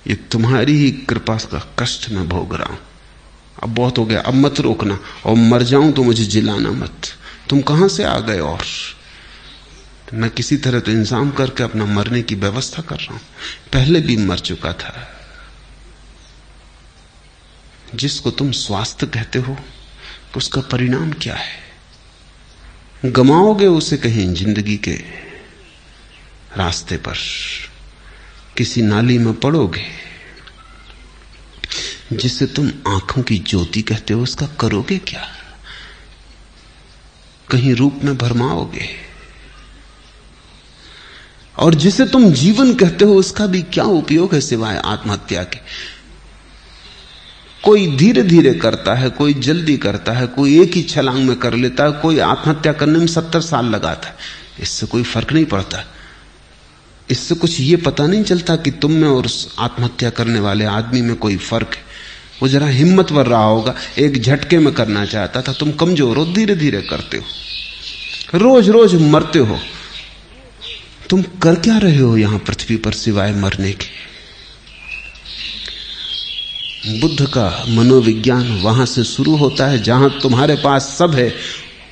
ये तुम्हारी ही कृपा का कष्ट में भोग रहा हूं, अब बहुत हो गया, अब मत रोकना, और मर जाऊं तो मुझे जिलाना मत। तुम कहां से आ गए? और मैं किसी तरह तो इंतजाम करके अपना मरने की व्यवस्था कर रहा हूं, पहले भी मर चुका था। जिसको तुम स्वास्थ्य कहते हो उसका परिणाम क्या है? गमाओगे उसे कहीं जिंदगी के रास्ते पर, किसी नाली में पड़ोगे। जिसे तुम आंखों की ज्योति कहते हो उसका करोगे क्या? कहीं रूप में भरमाओगे। और जिसे तुम जीवन कहते हो उसका भी क्या उपयोग है सिवाय आत्महत्या के? कोई धीरे धीरे करता है, कोई जल्दी करता है, कोई एक ही छलांग में कर लेता है, कोई आत्महत्या करने में 70 साल लगाता है। इससे कोई फर्क नहीं पड़ता। इससे कुछ ये पता नहीं चलता कि तुम में और उस आत्महत्या करने वाले आदमी में कोई फर्क है। वो जरा हिम्मतवर रहा होगा, एक झटके में करना चाहता था, तुम कमजोर हो, धीरे धीरे करते हो, रोज रोज मरते हो। तुम कर क्या रहे हो यहां पृथ्वी पर सिवाय मरने के? बुद्ध का मनोविज्ञान वहां से शुरू होता है जहां तुम्हारे पास सब है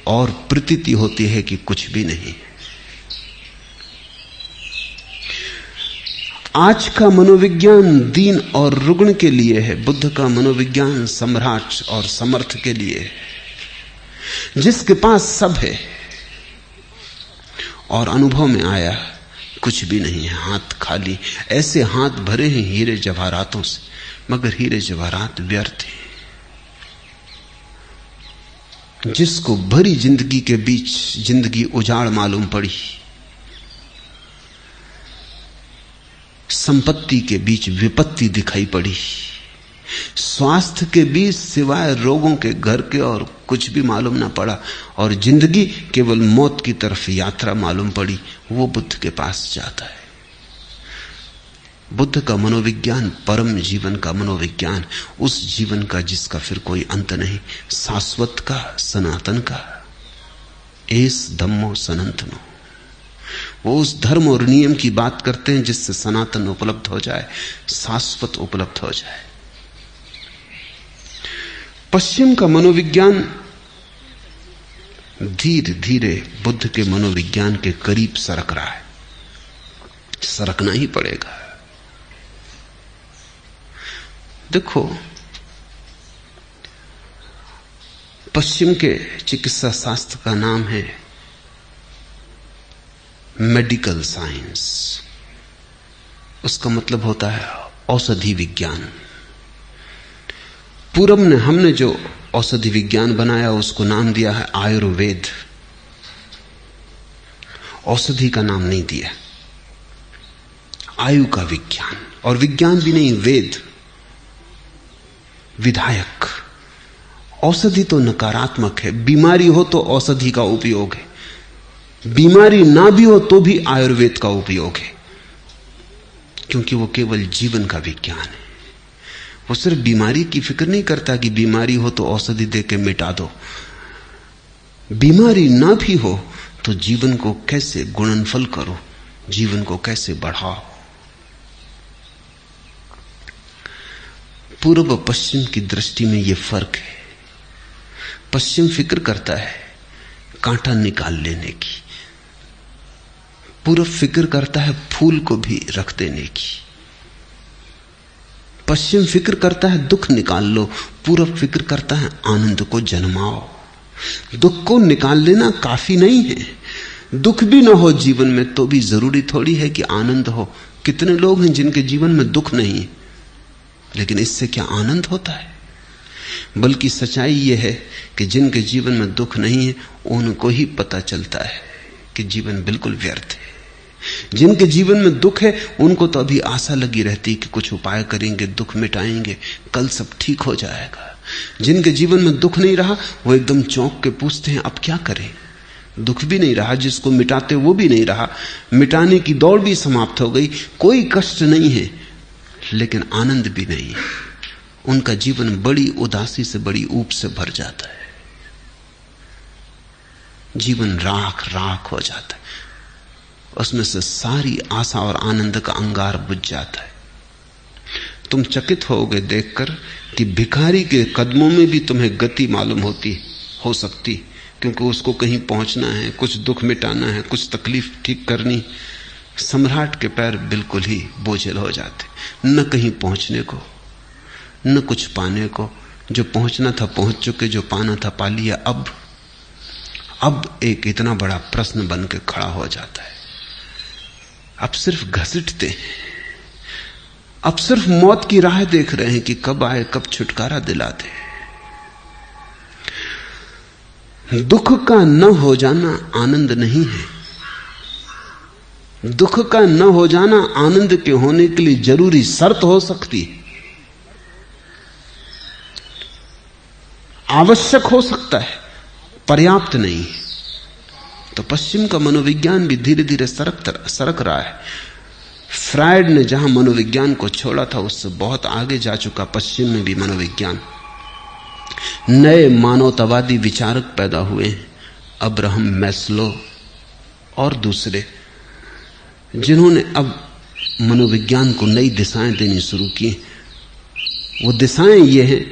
और प्रतीति होती है कि कुछ भी नहीं। आज का मनोविज्ञान दीन और रुग्ण के लिए है, बुद्ध का मनोविज्ञान सम्राट और समर्थ के लिए है, जिसके पास सब है और अनुभव में आया कुछ भी नहीं है, हाथ खाली। ऐसे हाथ भरे हैं हीरे जवाहरातों से, मगर हीरे जवाहरात व्यर्थ हैं। जिसको भरी जिंदगी के बीच जिंदगी उजाड़ मालूम पड़ी, संपत्ति के बीच विपत्ति दिखाई पड़ी, स्वास्थ्य के बीच सिवाय रोगों के घर के और कुछ भी मालूम ना पड़ा, और जिंदगी केवल मौत की तरफ यात्रा मालूम पड़ी, वो बुद्ध के पास जाता है। बुद्ध का मनोविज्ञान परम जीवन का मनोविज्ञान, उस जीवन का जिसका फिर कोई अंत नहीं, शाश्वत का, सनातन का। एस धम्मो सनातनो, वो उस धर्म और नियम की बात करते हैं जिससे सनातन उपलब्ध हो जाए, शाश्वत उपलब्ध हो जाए। पश्चिम का मनोविज्ञान धीरे धीरे बुद्ध के मनोविज्ञान के करीब सरक रहा है, सरकना ही पड़ेगा। देखो, पश्चिम के चिकित्सा शास्त्र का नाम है मेडिकल साइंस। उसका मतलब होता है औषधि विज्ञान। पूरब ने, हमने जो औषधि विज्ञान बनाया उसको नाम दिया है आयुर्वेद। औषधि का नाम नहीं दिया, आयु का विज्ञान। और विज्ञान भी नहीं, वेद, विधायक। औषधि तो नकारात्मक है, बीमारी हो तो औषधि का उपयोग है, बीमारी ना भी हो तो भी आयुर्वेद का उपयोग है, क्योंकि वो केवल जीवन का विज्ञान है। वो सिर्फ बीमारी की फिक्र नहीं करता कि बीमारी हो तो औषधि देके मिटा दो, बीमारी ना भी हो तो जीवन को कैसे गुणनफल करो, जीवन को कैसे बढ़ाओ। पूर्व पश्चिम की दृष्टि में यह फर्क है। पश्चिम फिक्र करता है कांटा निकाल लेने की, पूर्व फिक्र करता है फूल को भी रख देने की। पश्चिम फिक्र करता है दुख निकाल लो, पूर्व फिक्र करता है आनंद को जन्माओ। दुख को निकाल लेना काफी नहीं है, दुख भी ना हो जीवन में तो भी जरूरी थोड़ी है कि आनंद हो। कितने लोग हैं जिनके जीवन में दुख नहीं है, लेकिन इससे क्या आनंद होता है? बल्कि सच्चाई यह है कि जिनके जीवन में दुख नहीं है उनको ही पता चलता है कि जीवन बिल्कुल व्यर्थ है। जिनके जीवन में दुख है उनको तो अभी आशा लगी रहती कि कुछ उपाय करेंगे, दुख मिटाएंगे, कल सब ठीक हो जाएगा। जिनके जीवन में दुख नहीं रहा वो एकदम चौंक के पूछते हैं अब क्या करें। दुख भी नहीं रहा, जिसको मिटाते वो भी नहीं रहा, मिटाने की दौड़ भी समाप्त हो गई, कोई कष्ट नहीं है लेकिन आनंद भी नहीं है। उनका जीवन बड़ी उदासी से, बड़ी ऊब से भर जाता है। जीवन राख राख हो जाता है, उसमें से सारी आशा और आनंद का अंगार बुझ जाता है। तुम चकित होगे देखकर कि भिखारी के कदमों में भी तुम्हें गति मालूम हो सकती, क्योंकि उसको कहीं पहुंचना है, कुछ दुख मिटाना है, कुछ तकलीफ ठीक करनी। सम्राट के पैर बिल्कुल ही बोझिल हो जाते, न कहीं पहुंचने को, न कुछ पाने को। जो पहुंचना था पहुंच चुके, जो पाना था पा लिया। अब एक इतना बड़ा प्रश्न बन के खड़ा हो जाता है। अब सिर्फ घसीटते हैं, अब सिर्फ मौत की राह देख रहे हैं कि कब आए, कब छुटकारा दिलाते। दुख का न हो जाना आनंद नहीं है। दुख का न हो जाना आनंद के होने के लिए जरूरी शर्त हो सकती है, आवश्यक हो सकता है, पर्याप्त नहीं है। तो पश्चिम का मनोविज्ञान भी धीरे धीरे सरक रहा है। फ्रायड ने जहां मनोविज्ञान को छोड़ा था उससे बहुत आगे जा चुका पश्चिम में भी मनोविज्ञान। नए मानवतावादी विचारक पैदा हुए हैं, अब्राहम मैस्लो और दूसरे, जिन्होंने अब मनोविज्ञान को नई दिशाएं देनी शुरू की। वो दिशाएं ये हैं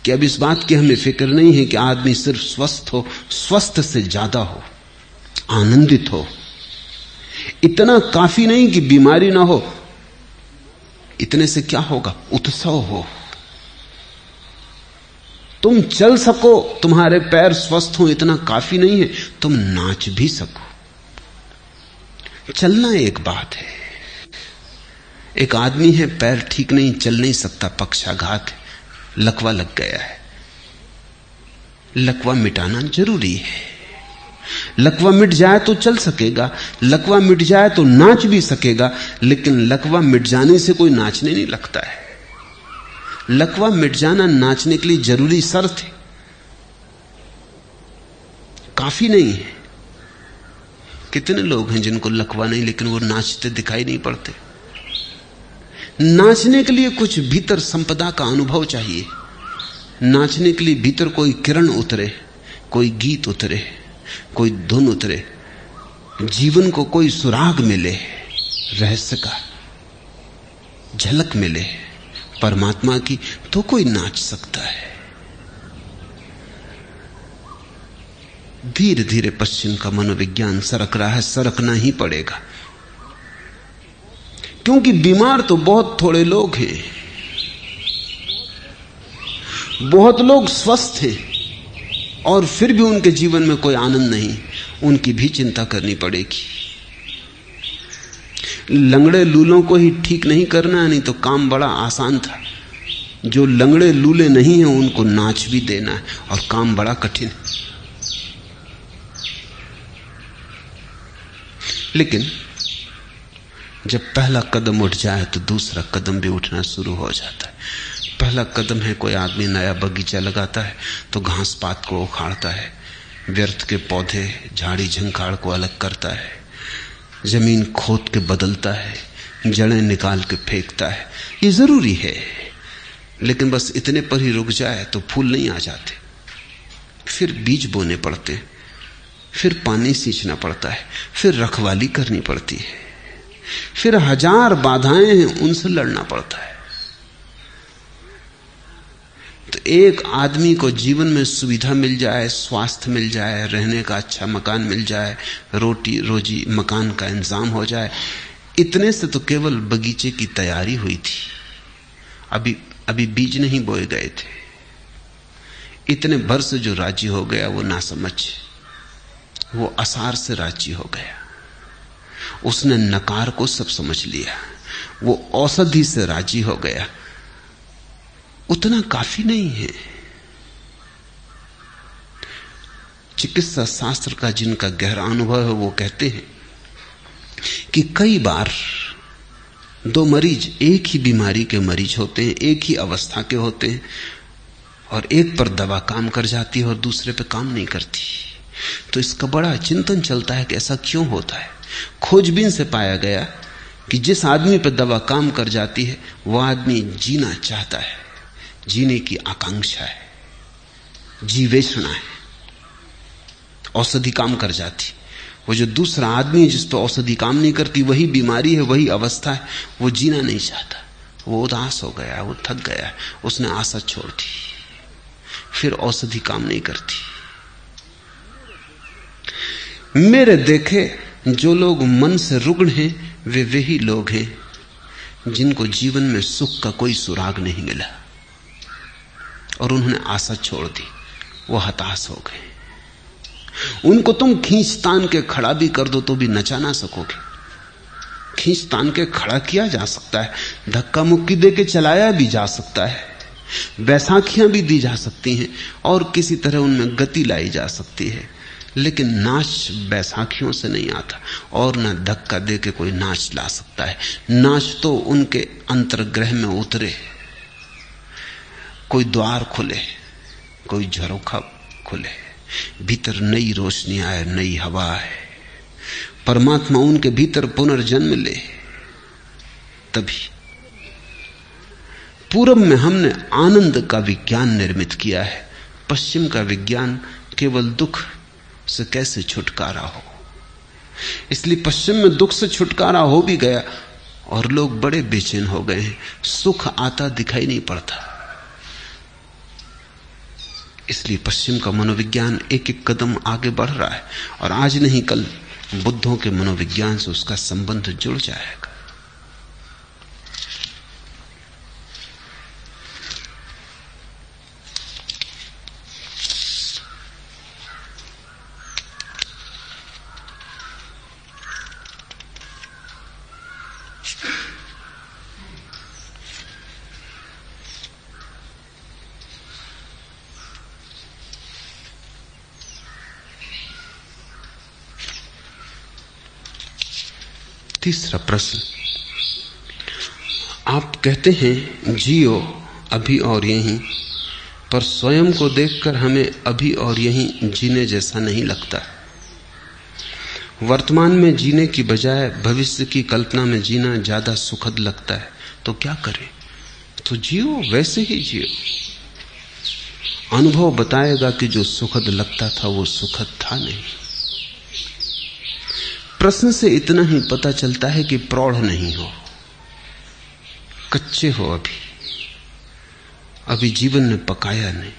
कि अब इस बात की हमें फिक्र नहीं है कि आदमी सिर्फ स्वस्थ हो, स्वस्थ से ज्यादा हो, आनंदित हो। इतना काफी नहीं कि बीमारी ना हो, इतने से क्या होगा, उत्सव हो। तुम चल सको, तुम्हारे पैर स्वस्थ हो, इतना काफी नहीं है, तुम नाच भी सको। चलना एक बात है। एक आदमी है, पैर ठीक नहीं, चल नहीं सकता, पक्षाघात है, लकवा लग गया है। लकवा मिटाना जरूरी है। लकवा मिट जाए तो चल सकेगा, लकवा मिट जाए तो नाच भी सकेगा, लेकिन लकवा मिट जाने से कोई नाचने नहीं लगता है। लकवा मिट जाना नाचने के लिए जरूरी शर्त है, काफी नहीं है। कितने लोग हैं जिनको लकवा नहीं लेकिन वो नाचते दिखाई नहीं पड़ते। नाचने के लिए कुछ भीतर संपदा का अनुभव चाहिए। नाचने के लिए भीतर कोई किरण उतरे, कोई गीत उतरे, कोई धुन उतरे, जीवन को कोई सुराग मिले, रहस्य का झलक मिले परमात्मा की, तो कोई नाच सकता है। धीरे धीरे पश्चिम का मनोविज्ञान सरक रहा है, सरकना ही पड़ेगा, क्योंकि बीमार तो बहुत थोड़े लोग हैं। बहुत लोग स्वस्थ हैं और फिर भी उनके जीवन में कोई आनंद नहीं, उनकी भी चिंता करनी पड़ेगी। लंगड़े लूलों को ही ठीक नहीं करना, नहीं तो काम बड़ा आसान था। जो लंगड़े लूले नहीं हैं उनको नाच भी देना है और काम बड़ा कठिन है। लेकिन जब पहला कदम उठ जाए तो दूसरा कदम भी उठना शुरू हो जाता है। पहला कदम है, कोई आदमी नया बगीचा लगाता है तो घास पात को उखाड़ता है, व्यर्थ के पौधे झाड़ी झंखाड़ को अलग करता है, जमीन खोद के बदलता है, जड़ें निकाल के फेंकता है। ये जरूरी है, लेकिन बस इतने पर ही रुक जाए तो फूल नहीं आ जाते। फिर बीज बोने पड़ते हैं, फिर पानी सींचना पड़ता है, फिर रखवाली करनी पड़ती है, फिर हजार बाधाएं हैं, उनसे लड़ना पड़ता है। तो एक आदमी को जीवन में सुविधा मिल जाए, स्वास्थ्य मिल जाए, रहने का अच्छा मकान मिल जाए, रोटी रोजी मकान का इंतजाम हो जाए, इतने से तो केवल बगीचे की तैयारी हुई थी। अभी बीज नहीं बोए गए थे। इतने भर से जो राजी हो गया वो नासमझ, वो असार से राजी हो गया। उसने नकार को सब समझ लिया, वो औषधि से राजी हो गया। उतना काफी नहीं है। चिकित्सा शास्त्र का जिनका गहरा अनुभव है वो कहते हैं कि कई बार दो मरीज एक ही बीमारी के मरीज होते हैं, एक ही अवस्था के होते हैं, और एक पर दवा काम कर जाती है और दूसरे पे काम नहीं करती। तो इसका बड़ा चिंतन चलता है कि ऐसा क्यों होता है। खोजबीन से पाया गया कि जिस आदमी पर दवा काम कर जाती है वह आदमी जीना चाहता है, जीने की आकांक्षा है, जीवेषणा है, औषधि काम कर जाती। वो जो दूसरा आदमी जिस पर औषधि काम नहीं करती, वही बीमारी है, वही अवस्था है, वो जीना नहीं चाहता, वो उदास हो गया, वो थक गया, उसने आशा छोड़ दी, फिर औषधि काम नहीं करती। मेरे देखे जो लोग मन से रुग्ण हैं वे वही लोग हैं जिनको जीवन में सुख का कोई सुराग नहीं मिला और उन्होंने आशा छोड़ दी, वो हताश हो गए। उनको तुम खींच तान के खड़ा भी कर दो तो भी नचा ना सकोगे। खींच तान के खड़ा किया जा सकता है, धक्का मुक्की दे के चलाया भी जा सकता है, बैसाखियां भी दी जा सकती हैं और किसी तरह उनमें गति लाई जा सकती है, लेकिन नाच बैसाखियों से नहीं आता और न धक्का दे के कोई नाच ला सकता है। नाच तो उनके अंतर्ग्रह में उतरे, कोई द्वार खुले, कोई झरोखा खुले, भीतर नई रोशनी आए, नई हवा आए, परमात्मा उनके भीतर पुनर्जन्म ले। तभी पूरब में हमने आनंद का विज्ञान निर्मित किया है, पश्चिम का विज्ञान केवल दुख से कैसे छुटकारा हो। इसलिए पश्चिम में दुख से छुटकारा हो भी गया और लोग बड़े बेचैन हो गए हैं, सुख आता दिखाई नहीं पड़ता। इसलिए पश्चिम का मनोविज्ञान एक एक कदम आगे बढ़ रहा है और आज नहीं कल बुद्धों के मनोविज्ञान से उसका संबंध जुड़ जाएगा। तीसरा प्रश्न, आप कहते हैं जियो अभी और यहीं, पर स्वयं को देखकर हमें अभी और यहीं जीने जैसा नहीं लगता। वर्तमान में जीने की बजाय भविष्य की कल्पना में जीना ज्यादा सुखद लगता है, तो क्या करें? तो जियो, वैसे ही जियो। अनुभव बताएगा कि जो सुखद लगता था वो सुखद था नहीं। प्रश्न से इतना ही पता चलता है कि प्रौढ़ नहीं हो, कच्चे हो, अभी जीवन ने पकाया नहीं,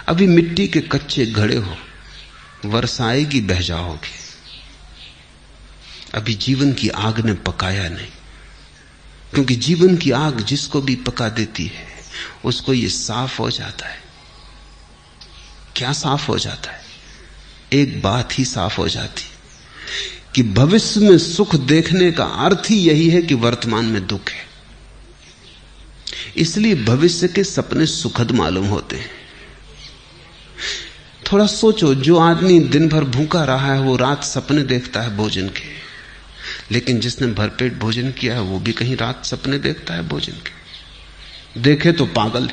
अभी मिट्टी के कच्चे घड़े हो, वर्षा आएगी बह जाओगे। अभी जीवन की आग ने पकाया नहीं, क्योंकि जीवन की आग जिसको भी पका देती है उसको ये साफ हो जाता है। क्या साफ हो जाता है? एक बात ही साफ हो जाती कि भविष्य में सुख देखने का अर्थ ही यही है कि वर्तमान में दुख है। इसलिए भविष्य के सपने सुखद मालूम होते हैं। थोड़ा सोचो, जो आदमी दिन भर भूखा रहा है वो रात सपने देखता है भोजन के, लेकिन जिसने भरपेट भोजन किया है वो भी कहीं रात सपने देखता है भोजन के। देखे तो पागल।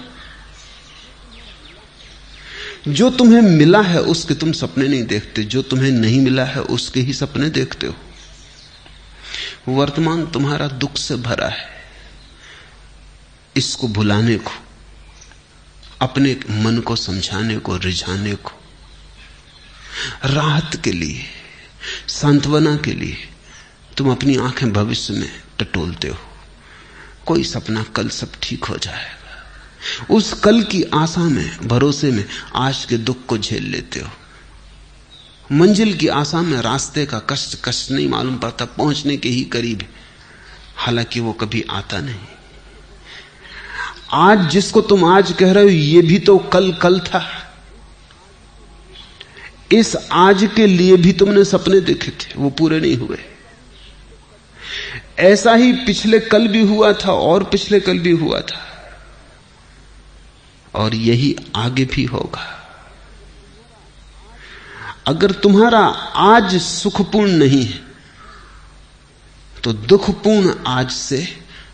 जो तुम्हें मिला है उसके तुम सपने नहीं देखते, जो तुम्हें नहीं मिला है उसके ही सपने देखते हो। वर्तमान तुम्हारा दुख से भरा है। इसको भुलाने को, अपने मन को समझाने को, रिझाने को, राहत के लिए, सांत्वना के लिए तुम अपनी आंखें भविष्य में टटोलते हो। कोई सपना कल सब ठीक हो जाएगा, उस कल की आशा में, भरोसे में आज के दुख को झेल लेते हो। मंजिल की आशा में रास्ते का कष्ट कष्ट नहीं मालूम पड़ता, पहुंचने के ही करीब है, हालांकि वो कभी आता नहीं। आज जिसको तुम आज कह रहे हो ये भी तो कल कल था। इस आज के लिए भी तुमने सपने देखे थे, वो पूरे नहीं हुए। ऐसा ही पिछले कल भी हुआ था और पिछले कल भी हुआ था, और यही आगे भी होगा। अगर तुम्हारा आज सुखपूर्ण नहीं है तो दुखपूर्ण आज से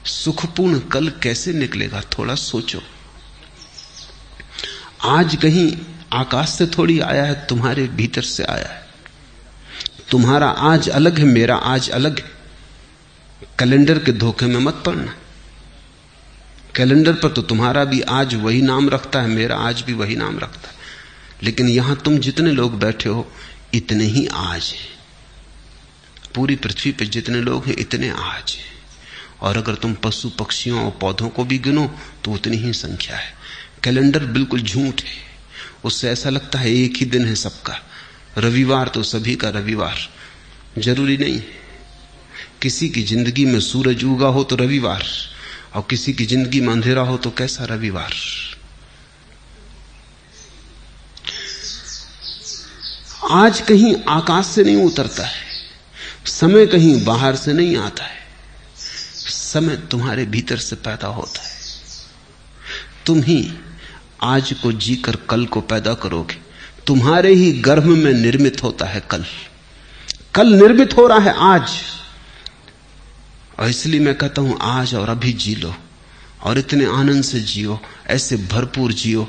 सुखपूर्ण कल कैसे निकलेगा? थोड़ा सोचो। आज कहीं आकाश से थोड़ी आया है, तुम्हारे भीतर से आया है। तुम्हारा आज अलग है, मेरा आज अलग है। कैलेंडर के धोखे में मत पड़ना। कैलेंडर पर तो तुम्हारा भी आज वही नाम रखता है, मेरा आज भी वही नाम रखता है, लेकिन यहां तुम जितने लोग बैठे हो इतने ही आज हैं। पूरी पृथ्वी पर जितने लोग हैं इतने आज हैं, और अगर तुम पशु पक्षियों और पौधों को भी गिनो तो उतनी ही संख्या है। कैलेंडर बिल्कुल झूठ है। उससे ऐसा लगता है एक ही दिन है सबका। रविवार तो सभी का रविवार जरूरी नहीं है। किसी की जिंदगी में सूरज उगा हो तो रविवार, और किसी की जिंदगी में अंधेरा हो तो कैसा रविवार। आज कहीं आकाश से नहीं उतरता है, समय कहीं बाहर से नहीं आता है, समय तुम्हारे भीतर से पैदा होता है। तुम ही आज को जीकर कल को पैदा करोगे। तुम्हारे ही गर्भ में निर्मित होता है कल। कल निर्मित हो रहा है आज, और इसलिए मैं कहता हूं आज और अभी जी लो, और इतने आनंद से जियो, ऐसे भरपूर जियो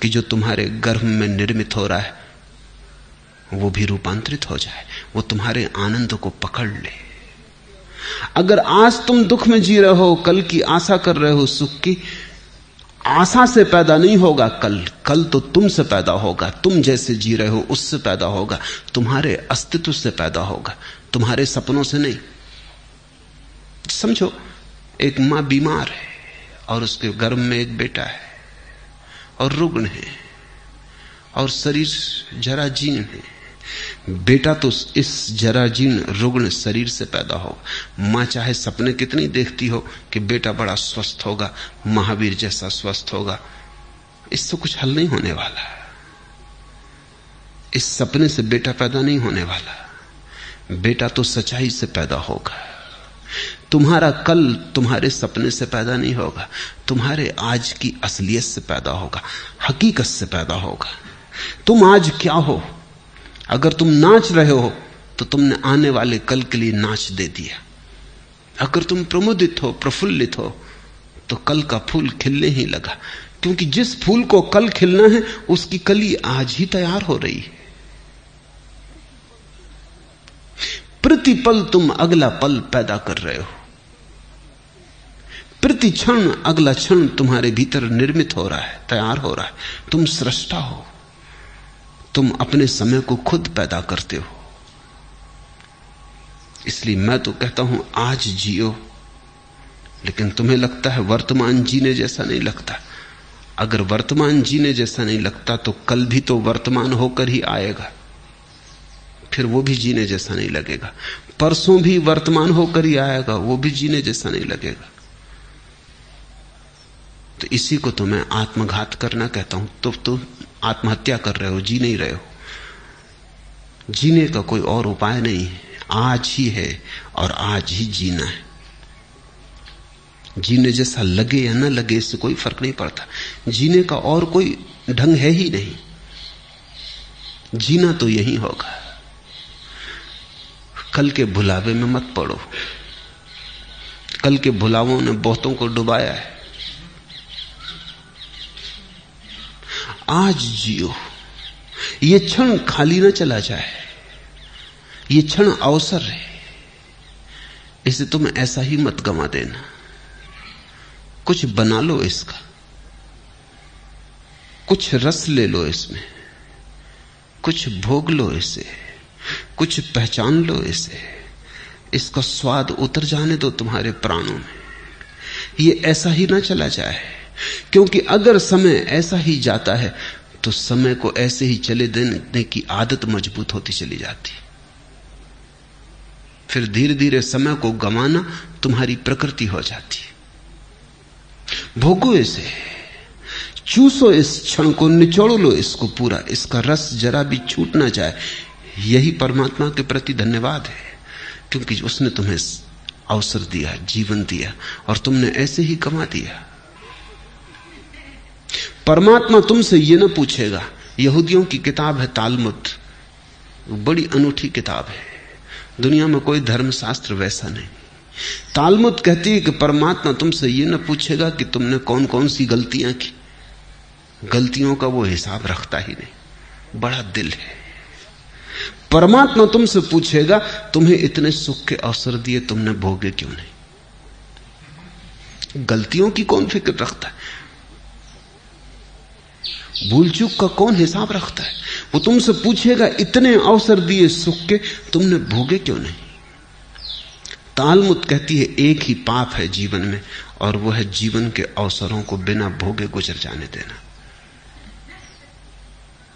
कि जो तुम्हारे गर्भ में निर्मित हो रहा है वो भी रूपांतरित हो जाए, वो तुम्हारे आनंद को पकड़ ले। अगर आज तुम दुख में जी रहे हो, कल की आशा कर रहे हो सुख की, आशा से पैदा नहीं होगा कल। कल तो तुमसे पैदा होगा, तुम जैसे जी रहे हो उससे पैदा होगा, तुम्हारे अस्तित्व से पैदा होगा, तुम्हारे सपनों से नहीं। समझो, एक मां बीमार है और उसके गर्भ में एक बेटा है। और रुग्ण है और शरीर जराजीर्ण है। बेटा तो इस जराजीर्ण रुग्ण शरीर से पैदा होगा। मां चाहे सपने कितनी देखती हो कि बेटा बड़ा स्वस्थ होगा, महावीर जैसा स्वस्थ होगा, इससे कुछ हल नहीं होने वाला। इस सपने से बेटा पैदा नहीं होने वाला। बेटा तो सच्चाई से पैदा होगा। तुम्हारा कल तुम्हारे सपने से पैदा नहीं होगा, तुम्हारे आज की असलियत से पैदा होगा, हकीकत से पैदा होगा। तुम आज क्या हो? अगर तुम नाच रहे हो तो तुमने आने वाले कल के लिए नाच दे दिया। अगर तुम प्रमुदित हो, प्रफुल्लित हो, तो कल का फूल खिलने ही लगा, क्योंकि जिस फूल को कल खिलना है उसकी कली आज ही तैयार हो रही है। प्रतिपल तुम अगला पल पैदा कर रहे हो। प्रति क्षण अगला क्षण तुम्हारे भीतर निर्मित हो रहा है, तैयार हो रहा है। तुम सृष्टा हो। तुम अपने समय को खुद पैदा करते हो। इसलिए मैं तो कहता हूं आज जियो, लेकिन तुम्हें लगता है वर्तमान जीने जैसा नहीं लगता। अगर वर्तमान जीने जैसा नहीं लगता तो कल भी तो वर्तमान होकर ही आएगा, फिर वो भी जीने जैसा नहीं लगेगा। परसों भी वर्तमान होकर ही आएगा, वो भी जीने जैसा नहीं लगेगा। तो इसी को तो मैं आत्मघात करना कहता हूं। तो आत्महत्या कर रहे हो, जी नहीं रहे हो। जीने का कोई और उपाय नहीं है, आज ही है और आज ही जीना है। जीने जैसा लगे या ना लगे इससे कोई फर्क नहीं पड़ता। जीने का और कोई ढंग है ही नहीं। जीना तो यही होगा। कल के भुलावे में मत पड़ो। कल के भुलावों ने बहुतों को डुबाया है। आज जियो। ये क्षण खाली ना चला जाए। ये क्षण अवसर है, इसे तुम ऐसा ही मत गंवा देना। कुछ बना लो इसका, कुछ रस ले लो इसमें, कुछ भोग लो इसे, कुछ पहचान लो इसे। इसका स्वाद उतर जाने दो तुम्हारे प्राणों में। ये ऐसा ही ना चला जाए, क्योंकि अगर समय ऐसा ही जाता है तो समय को ऐसे ही चले देने की आदत मजबूत होती चली जाती। फिर धीरे धीरे समय को गंवाना तुम्हारी प्रकृति हो जाती। भोगो इसे, चूसो इस क्षण को, निचोड़ लो इसको पूरा। इसका रस जरा भी छूट ना जाए। यही परमात्मा के प्रति धन्यवाद है, क्योंकि उसने तुम्हें अवसर दिया, जीवन दिया, और तुमने ऐसे ही गंवा दिया। परमात्मा तुमसे यह ना पूछेगा। यहूदियों की किताब है तालमुद, बड़ी अनूठी किताब है। दुनिया में कोई धर्मशास्त्र वैसा नहीं। तालमुद कहती है कि परमात्मा तुमसे यह ना पूछेगा कि तुमने कौन कौन सी गलतियां की। गलतियों का वो हिसाब रखता ही नहीं, बड़ा दिल है। परमात्मा तुमसे पूछेगा तुम्हें इतने सुख के अवसर दिए, तुमने भोगे क्यों नहीं। गलतियों की कौन फिक्र रखता है, भूल चूक का कौन हिसाब रखता है। वो तुमसे पूछेगा इतने अवसर दिए सुख के, तुमने भोगे क्यों नहीं। तालमुद कहती है एक ही पाप है जीवन में, और वो है जीवन के अवसरों को बिना भोगे गुजर जाने देना।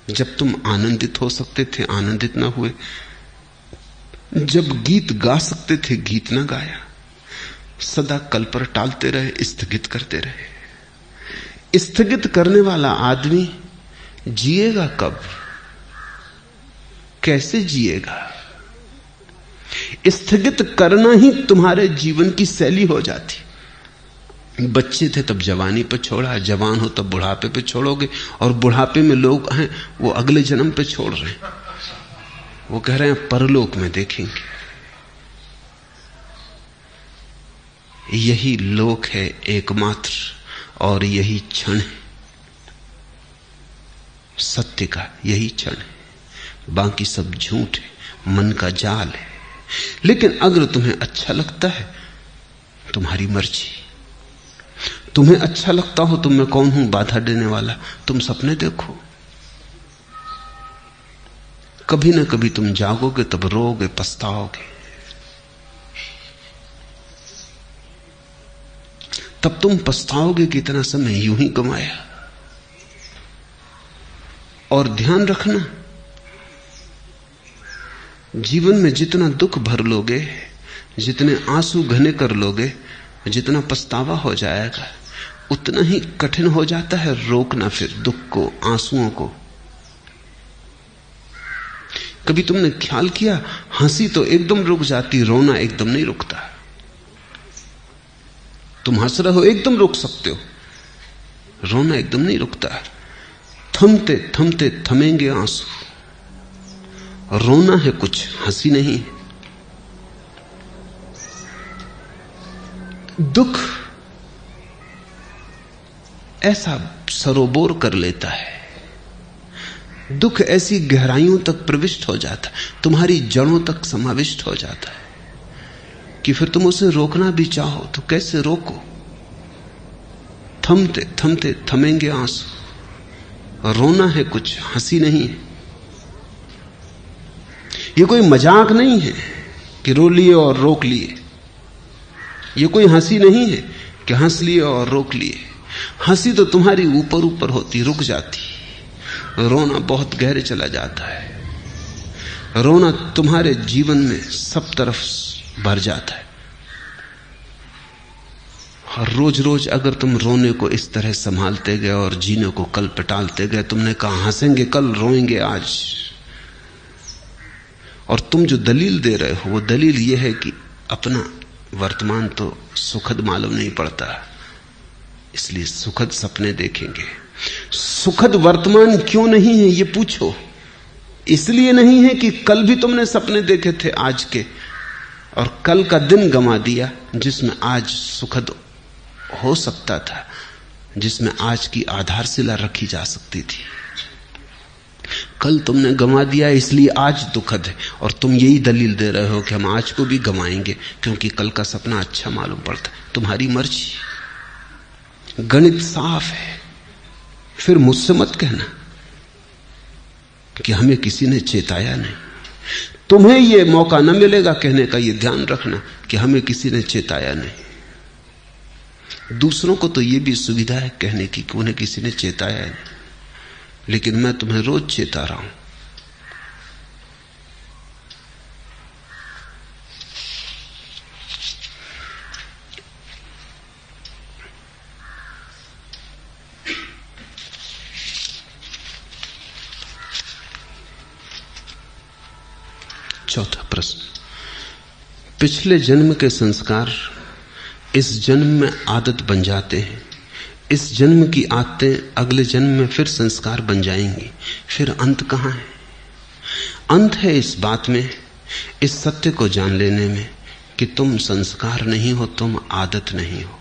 जब तुम आनंदित हो सकते थे आनंदित ना हुए, जब गीत गा सकते थे गीत ना गाया, सदा कल पर टालते रहे, स्थगित करते रहे। स्थगित करने वाला आदमी जिएगा कब, कैसे जिएगा। स्थगित करना ही तुम्हारे जीवन की शैली हो जाती। बच्चे थे तब जवानी पर छोड़ा, जवान हो तब बुढ़ापे पे छोड़ोगे, और बुढ़ापे में लोग हैं वो अगले जन्म पे छोड़ रहे हैं। वो कह रहे हैं परलोक में देखेंगे। यही लोक है एकमात्र, और यही क्षण है सत्य का, यही क्षण है। बाकी सब झूठ है, मन का जाल है। लेकिन अगर तुम्हें अच्छा लगता है, तुम्हारी मर्जी। तुम्हें अच्छा लगता हो तो मैं कौन हूं बाधा देने वाला। तुम सपने देखो, कभी ना कभी तुम जागोगे, तब रोओगे, पछताओगे। तब तुम पछताओगे कि इतना समय यूं ही गंवाया। और ध्यान रखना, जीवन में जितना दुख भर लोगे, जितने आंसू घने कर लोगे, जितना पछतावा हो जाएगा, उतना ही कठिन हो जाता है रोकना फिर दुख को, आंसुओं को। कभी तुमने ख्याल किया, हंसी तो एकदम रुक जाती, रोना एकदम नहीं रुकता। तुम हंस रहे हो एकदम रुक सकते हो, रोना एकदम नहीं रुकता। थमते थमते थमेंगे आंसू। रोना है कुछ, हंसी नहीं। दुख ऐसा सरोबोर कर लेता है, दुख ऐसी गहराइयों तक प्रविष्ट हो जाता है, तुम्हारी जड़ों तक समाविष्ट हो जाता है कि फिर तुम उसे रोकना भी चाहो तो कैसे रोको। थमते थमते थमेंगे आंसू। रोना है कुछ, हंसी नहीं है। ये कोई मजाक नहीं है कि रो लिए और रोक लिए। ये कोई हंसी नहीं है कि हंस लिए और रोक लिए। हंसी तो तुम्हारी ऊपर ऊपर होती, रुक जाती। रोना बहुत गहरे चला जाता है। रोना तुम्हारे जीवन में सब तरफ भर जाता है। और रोज रोज अगर तुम रोने को इस तरह संभालते गए और जीने को कल पे टालते गए, तुमने कहा हंसेंगे कल, रोएंगे आज, और तुम जो दलील दे रहे हो वो दलील ये है कि अपना वर्तमान तो सुखद मालूम नहीं पड़ता, इसलिए सुखद सपने देखेंगे। सुखद वर्तमान क्यों नहीं है ये पूछो। इसलिए नहीं है कि कल भी तुमने सपने देखे थे आज के, और कल का दिन गंवा दिया जिसमें आज सुखद हो सकता था, जिसमें आज की आधारशिला रखी जा सकती थी। कल तुमने गंवा दिया इसलिए आज दुखद है, और तुम यही दलील दे रहे हो कि हम आज को भी गंवाएंगे क्योंकि कल का सपना अच्छा मालूम पड़ता है। तुम्हारी मर्जी। गणित साफ है। फिर मुझसे मत कहना कि हमें किसी ने चेताया नहीं। तुम्हें यह मौका न मिलेगा कहने का, यह ध्यान रखना कि हमें किसी ने चेताया नहीं। दूसरों को तो यह भी सुविधा है कहने की कि उन्हें किसी ने चेताया नहीं, लेकिन मैं तुम्हें रोज चेता रहा हूं। चौथा प्रश्न, पिछले जन्म के संस्कार इस जन्म में आदत बन जाते हैं। इस जन्म की आदतें अगले जन्म में फिर संस्कार बन जाएंगी। फिर अंत कहां है? अंत है इस बात में, इस सत्य को जान लेने में कि तुम संस्कार नहीं हो, तुम आदत नहीं हो।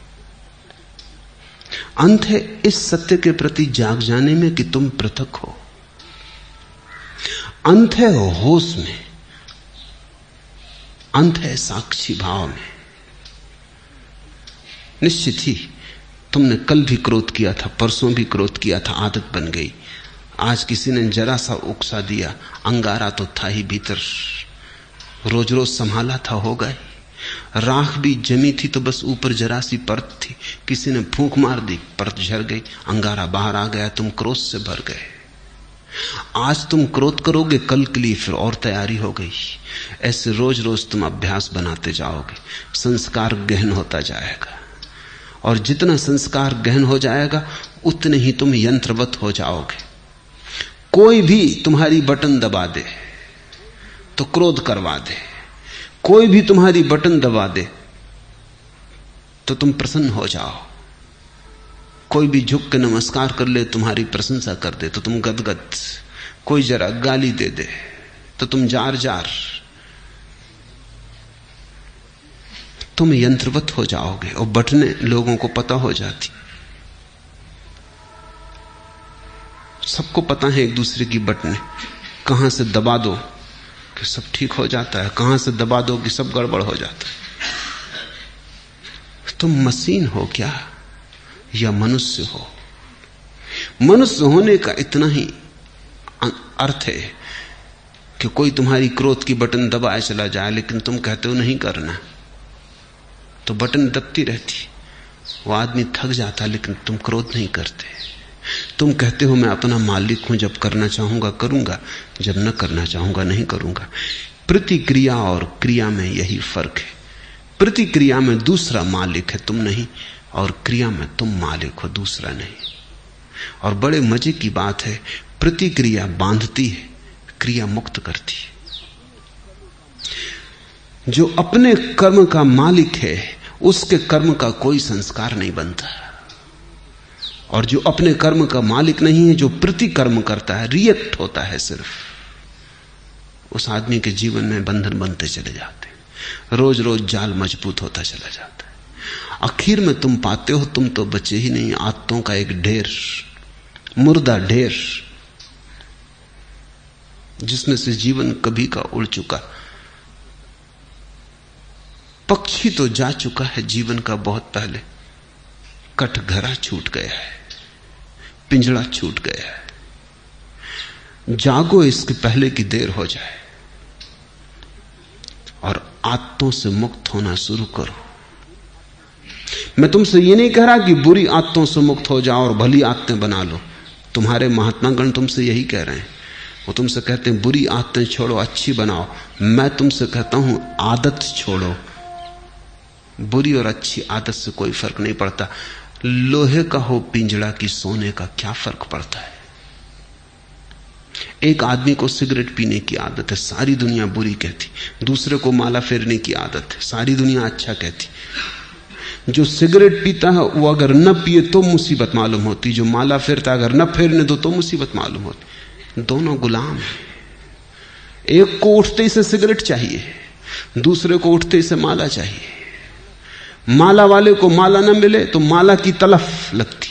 अंत है इस सत्य के प्रति जाग जाने में कि तुम पृथक हो। अंत है होश में, अंत है साक्षी भाव में। निश्चित ही तुमने कल भी क्रोध किया था, परसों भी क्रोध किया था, आदत बन गई। आज किसी ने जरा सा उकसा दिया, अंगारा तो था ही भीतर, रोज रोज संभाला था, हो गए। राख भी जमी थी तो बस ऊपर जरा सी परत थी, किसी ने फूंक मार दी, परत झड़ गई, अंगारा बाहर आ गया, तुम क्रोध से भर गए। आज तुम क्रोध करोगे, कल के लिए फिर और तैयारी हो गई। ऐसे रोज रोज तुम अभ्यास बनाते जाओगे, संस्कार गहन होता जाएगा, और जितना संस्कार गहन हो जाएगा उतने ही तुम यंत्रवत हो जाओगे। कोई भी तुम्हारी बटन दबा दे तो क्रोध करवा दे, कोई भी तुम्हारी बटन दबा दे तो तुम प्रसन्न हो जाओ, कोई भी झुक के नमस्कार कर ले, तुम्हारी प्रशंसा कर दे तो तुम गदगद, कोई जरा गाली दे दे तो तुम जार जार, तुम यंत्रवत हो जाओगे। और बटने लोगों को पता हो जाती, सबको पता है एक दूसरे की बटने, कहां से दबा दो कि सब ठीक हो जाता है, कहां से दबा दो कि सब गड़बड़ हो जाता है। तुम मशीन हो क्या या मनुष्य हो? मनुष्य होने का इतना ही अर्थ है कि कोई तुम्हारी क्रोध की बटन दबाए चला जाए, लेकिन तुम कहते हो नहीं करना, तो बटन दबती रहती, वो आदमी थक जाता, लेकिन तुम क्रोध नहीं करते। तुम कहते हो मैं अपना मालिक हूं, जब करना चाहूंगा करूंगा, जब न करना चाहूंगा नहीं करूंगा। प्रतिक्रिया और क्रिया में यही फर्क है। प्रतिक्रिया में दूसरा मालिक है, तुम नहीं, और क्रिया में तुम मालिक हो, दूसरा नहीं। और बड़े मजे की बात है, प्रतिक्रिया बांधती है, क्रिया मुक्त करती है। जो अपने कर्म का मालिक है उसके कर्म का कोई संस्कार नहीं बनता, और जो अपने कर्म का मालिक नहीं है, जो प्रतिकर्म करता है, रिएक्ट होता है सिर्फ, उस आदमी के जीवन में बंधन बनते चले जाते हैं, रोज रोज जाल मजबूत होता चला जाता है। आखिर में तुम पाते हो तुम तो बचे ही नहीं, आदतों का एक ढेर, मुर्दा ढेर, जिसमें से जीवन कभी का उड़ चुका। पक्षी तो जा चुका है जीवन का बहुत पहले, कटघरा छूट गया है, पिंजड़ा छूट गया है। जागो इसके पहले की देर हो जाए, और आदतों से मुक्त होना शुरू करो। मैं तुमसे ये नहीं कह रहा कि बुरी आदतों से मुक्त हो जाओ और भली आदतें बना लो। तुम्हारे महात्मागण तुमसे यही कह रहे हैं, वो तुमसे कहते हैं बुरी आदतें छोड़ो, अच्छी बनाओ। मैं तुमसे कहता हूं आदत छोड़ो। बुरी और अच्छी आदत से कोई फर्क नहीं पड़ता। लोहे का हो पिंजड़ा की सोने का क्या फर्क पड़ता है। एक आदमी को सिगरेट पीने की आदत है, सारी दुनिया बुरी कहती। दूसरे को माला फेरने की आदत है, सारी दुनिया अच्छा कहती। जो सिगरेट पीता है वो अगर न पिए तो मुसीबत मालूम होती, जो माला फेरता अगर न फेरने दो तो मुसीबत मालूम होती। दोनों गुलाम हैं। एक को उठते ही से सिगरेट चाहिए, दूसरे को उठते ही से माला चाहिए। माला वाले को माला न मिले तो माला की तलफ लगती,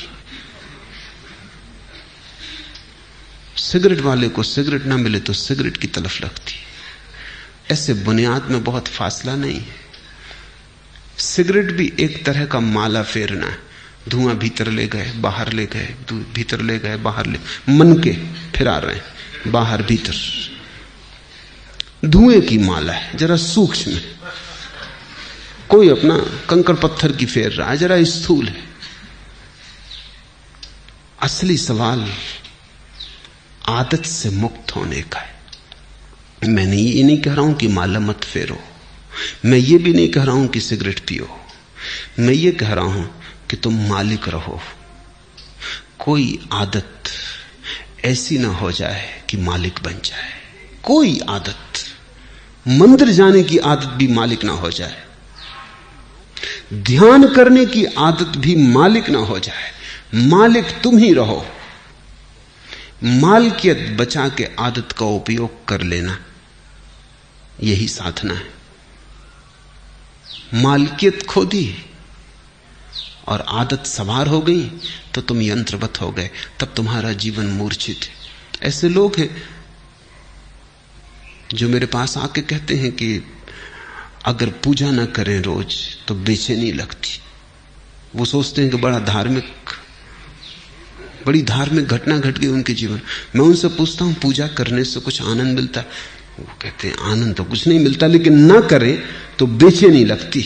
सिगरेट वाले को सिगरेट न मिले तो सिगरेट की तलफ लगती। ऐसे बुनियाद में बहुत फासला नहीं है। सिगरेट भी एक तरह का माला फेरना है। धुआं भीतर ले गए बाहर ले गए, भीतर ले गए बाहर ले, मन के फिरा रहे हैं बाहर भीतर। धुएं की माला है, जरा सूक्ष्म है। कोई अपना कंकड़ पत्थर की फेर रहा है, जरा स्थूल है। असली सवाल आदत से मुक्त होने का है। मैंने ये नहीं कह रहा हूं कि माला मत फेरो, मैं ये भी नहीं कह रहा हूं कि सिगरेट पियो। मैं ये कह रहा हूं कि तुम मालिक रहो। कोई आदत ऐसी ना हो जाए कि मालिक बन जाए। कोई आदत, मंदिर जाने की आदत भी मालिक ना हो जाए, ध्यान करने की आदत भी मालिक ना हो जाए। मालिक तुम ही रहो। मालकियत बचा के आदत का उपयोग कर लेना, यही साधना है। मालकियत खो दी और आदत सवार हो गई तो तुम यंत्रवत हो गए, तब तुम्हारा जीवन मूर्छित है। ऐसे लोग हैं जो मेरे पास आके कहते हैं कि अगर पूजा ना करें रोज तो बेचैनी लगती। वो सोचते हैं कि बड़ी धार्मिक घटना घट गई उनके जीवन। मैं उनसे पूछता हूं पूजा करने से कुछ आनंद मिलता है? वो कहते हैं आनंद तो कुछ नहीं मिलता, लेकिन ना करें तो बेचैनी लगती।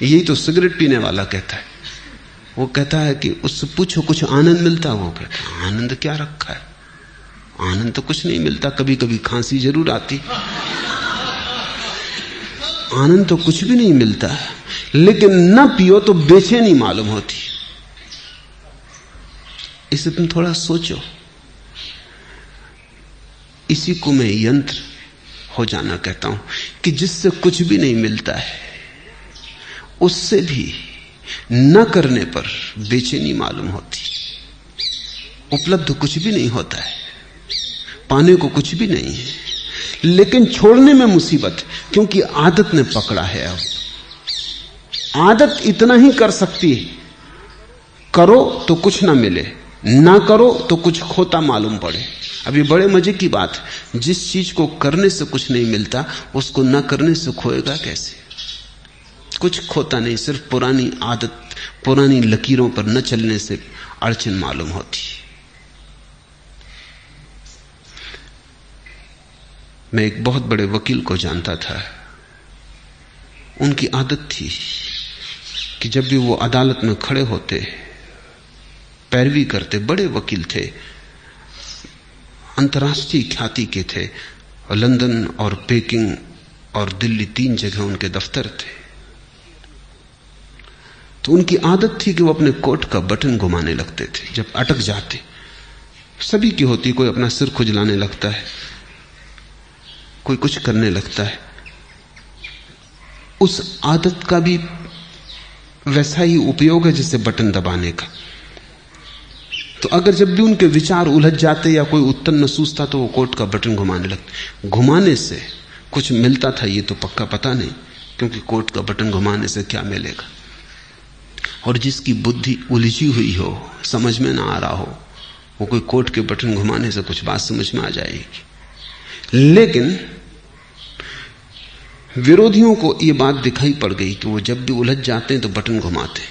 यही तो सिगरेट पीने वाला कहता है। वो कहता है कि उससे पूछो कुछ आनंद मिलता? वो कहता है आनंद क्या रखा है, आनंद तो कुछ नहीं मिलता। कभी कभी खांसी जरूर आती, आनंद तो कुछ भी नहीं मिलता। लेकिन न पियो तो बेचैनी मालूम होती। इसे तुम थोड़ा सोचो। इसी को मैं यंत्र हो जाना कहता हूं कि जिससे कुछ भी नहीं मिलता है, उससे भी न करने पर बेचैनी मालूम होती। उपलब्ध कुछ भी नहीं होता है, पाने को कुछ भी नहीं है, लेकिन छोड़ने में मुसीबत, क्योंकि आदत ने पकड़ा है। अब आदत इतना ही कर सकती है, करो तो कुछ ना मिले, ना करो तो कुछ खोता मालूम पड़े। अब ये बड़े मजे की बात है, जिस चीज को करने से कुछ नहीं मिलता उसको ना करने से खोएगा कैसे? कुछ खोता नहीं, सिर्फ पुरानी आदत, पुरानी लकीरों पर न चलने से अड़चन मालूम होती। मैं एक बहुत बड़े वकील को जानता था। उनकी आदत थी कि जब भी वो अदालत में खड़े होते पैरवी करते, बड़े वकील थे, अंतर्राष्ट्रीय ख्याति के थे, और लंदन और पेकिंग और दिल्ली 3 जगह उनके दफ्तर थे। तो उनकी आदत थी कि वो अपने कोट का बटन घुमाने लगते थे जब अटक जाते। सभी की होती, कोई अपना सिर खुजलाने लगता है, कोई कुछ करने लगता है। उस आदत का भी वैसा ही उपयोग है जैसे बटन दबाने का। तो अगर जब भी उनके विचार उलझ जाते या कोई उत्तर न सूझता तो वो कोट का बटन घुमाने लगते। घुमाने से कुछ मिलता था ये तो पक्का पता नहीं, क्योंकि कोट का बटन घुमाने से क्या मिलेगा। और जिसकी बुद्धि उलझी हुई हो, समझ में ना आ रहा हो, वो कोई कोट के बटन घुमाने से कुछ बात समझ में आ जाएगी। लेकिन विरोधियों को ये बात दिखाई पड़ गई कि वो जब भी उलझ जाते हैं तो बटन घुमाते।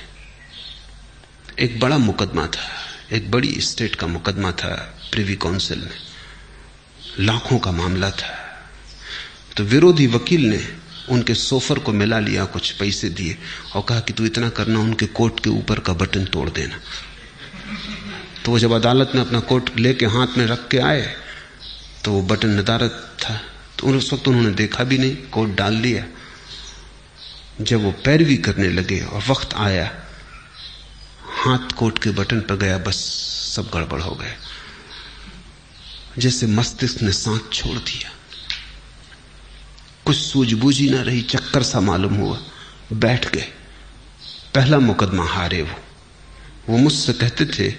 एक बड़ा मुकदमा था, एक बड़ी स्टेट का मुकदमा था प्रिवी काउंसिल में, लाखों का मामला था। तो विरोधी वकील ने उनके सोफर को मिला लिया, कुछ पैसे दिए और कहा कि तू इतना करना, उनके कोट के ऊपर का बटन तोड़ देना। तो वो जब अदालत में अपना कोट लेके हाथ में रख के आए तो वो बटन नदारद था। तो उस वक्त उन्होंने देखा भी नहीं, कोट डाल लिया। जब वो पैरवी करने लगे और वक्त आया, हाथ कोट के बटन पर गया, बस सब गड़बड़ हो गया। जैसे मस्तिष्क ने सांस छोड़ दिया, कुछ सूझबूझ ही ना रही, चक्कर सा मालूम हुआ, बैठ गए। पहला मुकदमा हारे वो मुझसे कहते थे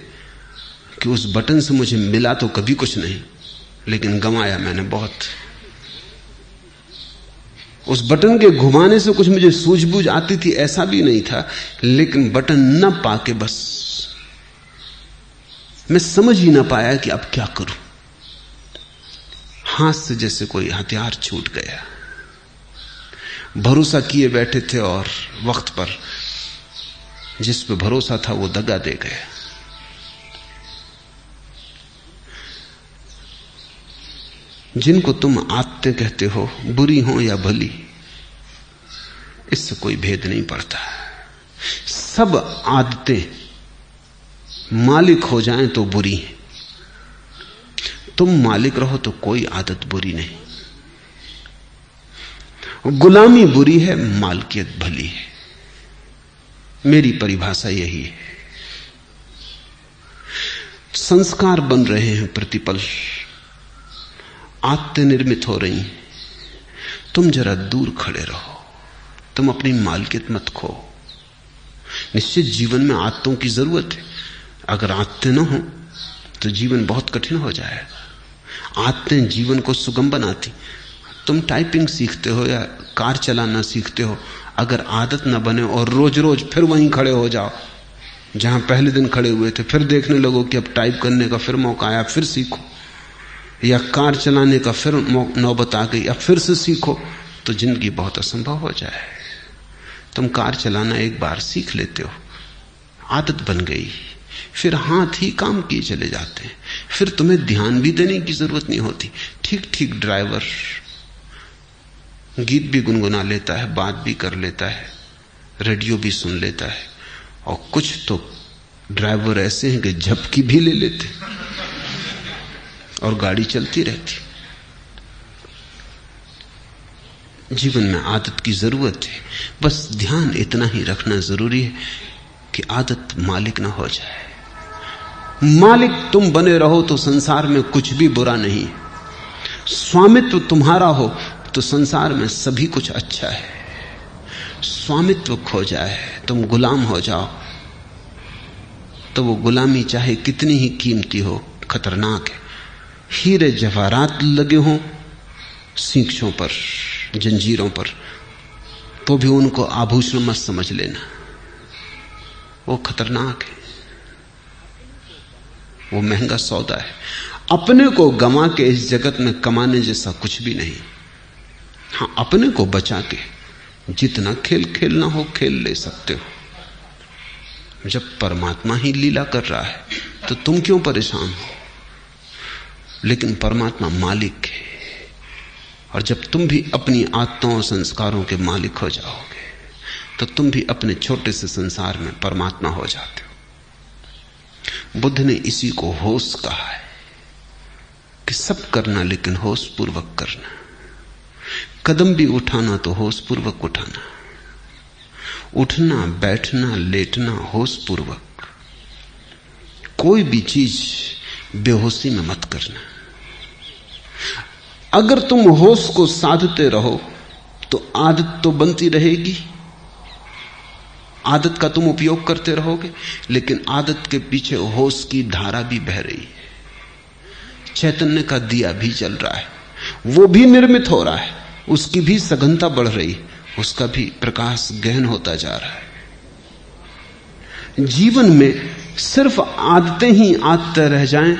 कि उस बटन से मुझे मिला तो कभी कुछ नहीं, लेकिन गंवाया मैंने बहुत। उस बटन के घुमाने से कुछ मुझे सूझबूझ आती थी ऐसा भी नहीं था, लेकिन बटन न पाके बस मैं समझ ही ना पाया कि अब क्या करूं। हाथ से जैसे कोई हथियार छूट गया। भरोसा किए बैठे थे और वक्त पर जिस पे भरोसा था वो दगा दे गया। जिनको तुम आदतें कहते हो, बुरी हो या भली, इससे कोई भेद नहीं पड़ता। सब आदतें मालिक हो जाएं तो बुरी हैं, तुम मालिक रहो तो कोई आदत बुरी नहीं। गुलामी बुरी है, मालकियत भली है। मेरी परिभाषा यही है। संस्कार बन रहे हैं प्रतिपल, आदतें निर्मित हो रही हैं। तुम जरा दूर खड़े रहो, तुम अपनी मालकियत मत खो। निश्चित जीवन में आदतों की जरूरत है। अगर आदतें न हो तो जीवन बहुत कठिन हो जाएगा। आदतें जीवन को सुगम बनाती। तुम टाइपिंग सीखते हो या कार चलाना सीखते हो, अगर आदत न बने और रोज रोज फिर वहीं खड़े हो जाओ जहां पहले दिन खड़े हुए थे, फिर देखने लगो कि अब टाइप करने का फिर मौका आया, फिर सीखो, या कार चलाने का फिर नौबत आ गई, अब फिर से सीखो, तो जिंदगी बहुत असंभव हो जाए। तुम कार चलाना एक बार सीख लेते हो, आदत बन गई, फिर हाथ ही काम किए चले जाते हैं। फिर तुम्हें ध्यान भी देने की जरूरत नहीं होती। ठीक ठीक ड्राइवर गीत भी गुनगुना लेता है, बात भी कर लेता है, रेडियो भी सुन लेता है, और कुछ तो ड्राइवर ऐसे हैं कि झपकी भी ले लेते और गाड़ी चलती रहती। जीवन में आदत की जरूरत है, बस ध्यान इतना ही रखना जरूरी है कि आदत मालिक ना हो जाए। मालिक तुम बने रहो तो संसार में कुछ भी बुरा नहीं। स्वामित्व तुम्हारा हो तो संसार में सभी कुछ अच्छा है। स्वामित्व खो जाए, तुम गुलाम हो जाओ, तो वो गुलामी चाहे कितनी ही कीमती हो, खतरनाक है। हीरे जवाहरात लगे हों सींखों पर, जंजीरों पर, तो भी उनको आभूषण मत समझ लेना, वो खतरनाक है, वो महंगा सौदा है। अपने को गंवा के इस जगत में कमाने जैसा कुछ भी नहीं। हाँ, अपने को बचा के जितना खेल खेलना हो खेल ले सकते हो। जब परमात्मा ही लीला कर रहा है तो तुम क्यों परेशान हो? लेकिन परमात्मा मालिक है, और जब तुम भी अपनी आदतों और संस्कारों के मालिक हो जाओगे तो तुम भी अपने छोटे से संसार में परमात्मा हो जाते हो। बुद्ध ने इसी को होश कहा है कि सब करना लेकिन होश पूर्वक करना। कदम भी उठाना तो होश पूर्वक उठाना, उठना बैठना लेटना होश पूर्वक। कोई भी चीज बेहोशी में मत करना। अगर तुम होश को साधते रहो तो आदत तो बनती रहेगी, आदत का तुम उपयोग करते रहोगे, लेकिन आदत के पीछे होश की धारा भी बह रही है। चैतन्य का दिया भी जल रहा है, वो भी निर्मित हो रहा है, उसकी भी सघनता बढ़ रही, उसका भी प्रकाश गहन होता जा रहा है। जीवन में सिर्फ आदतें ही आदतें रह जाएं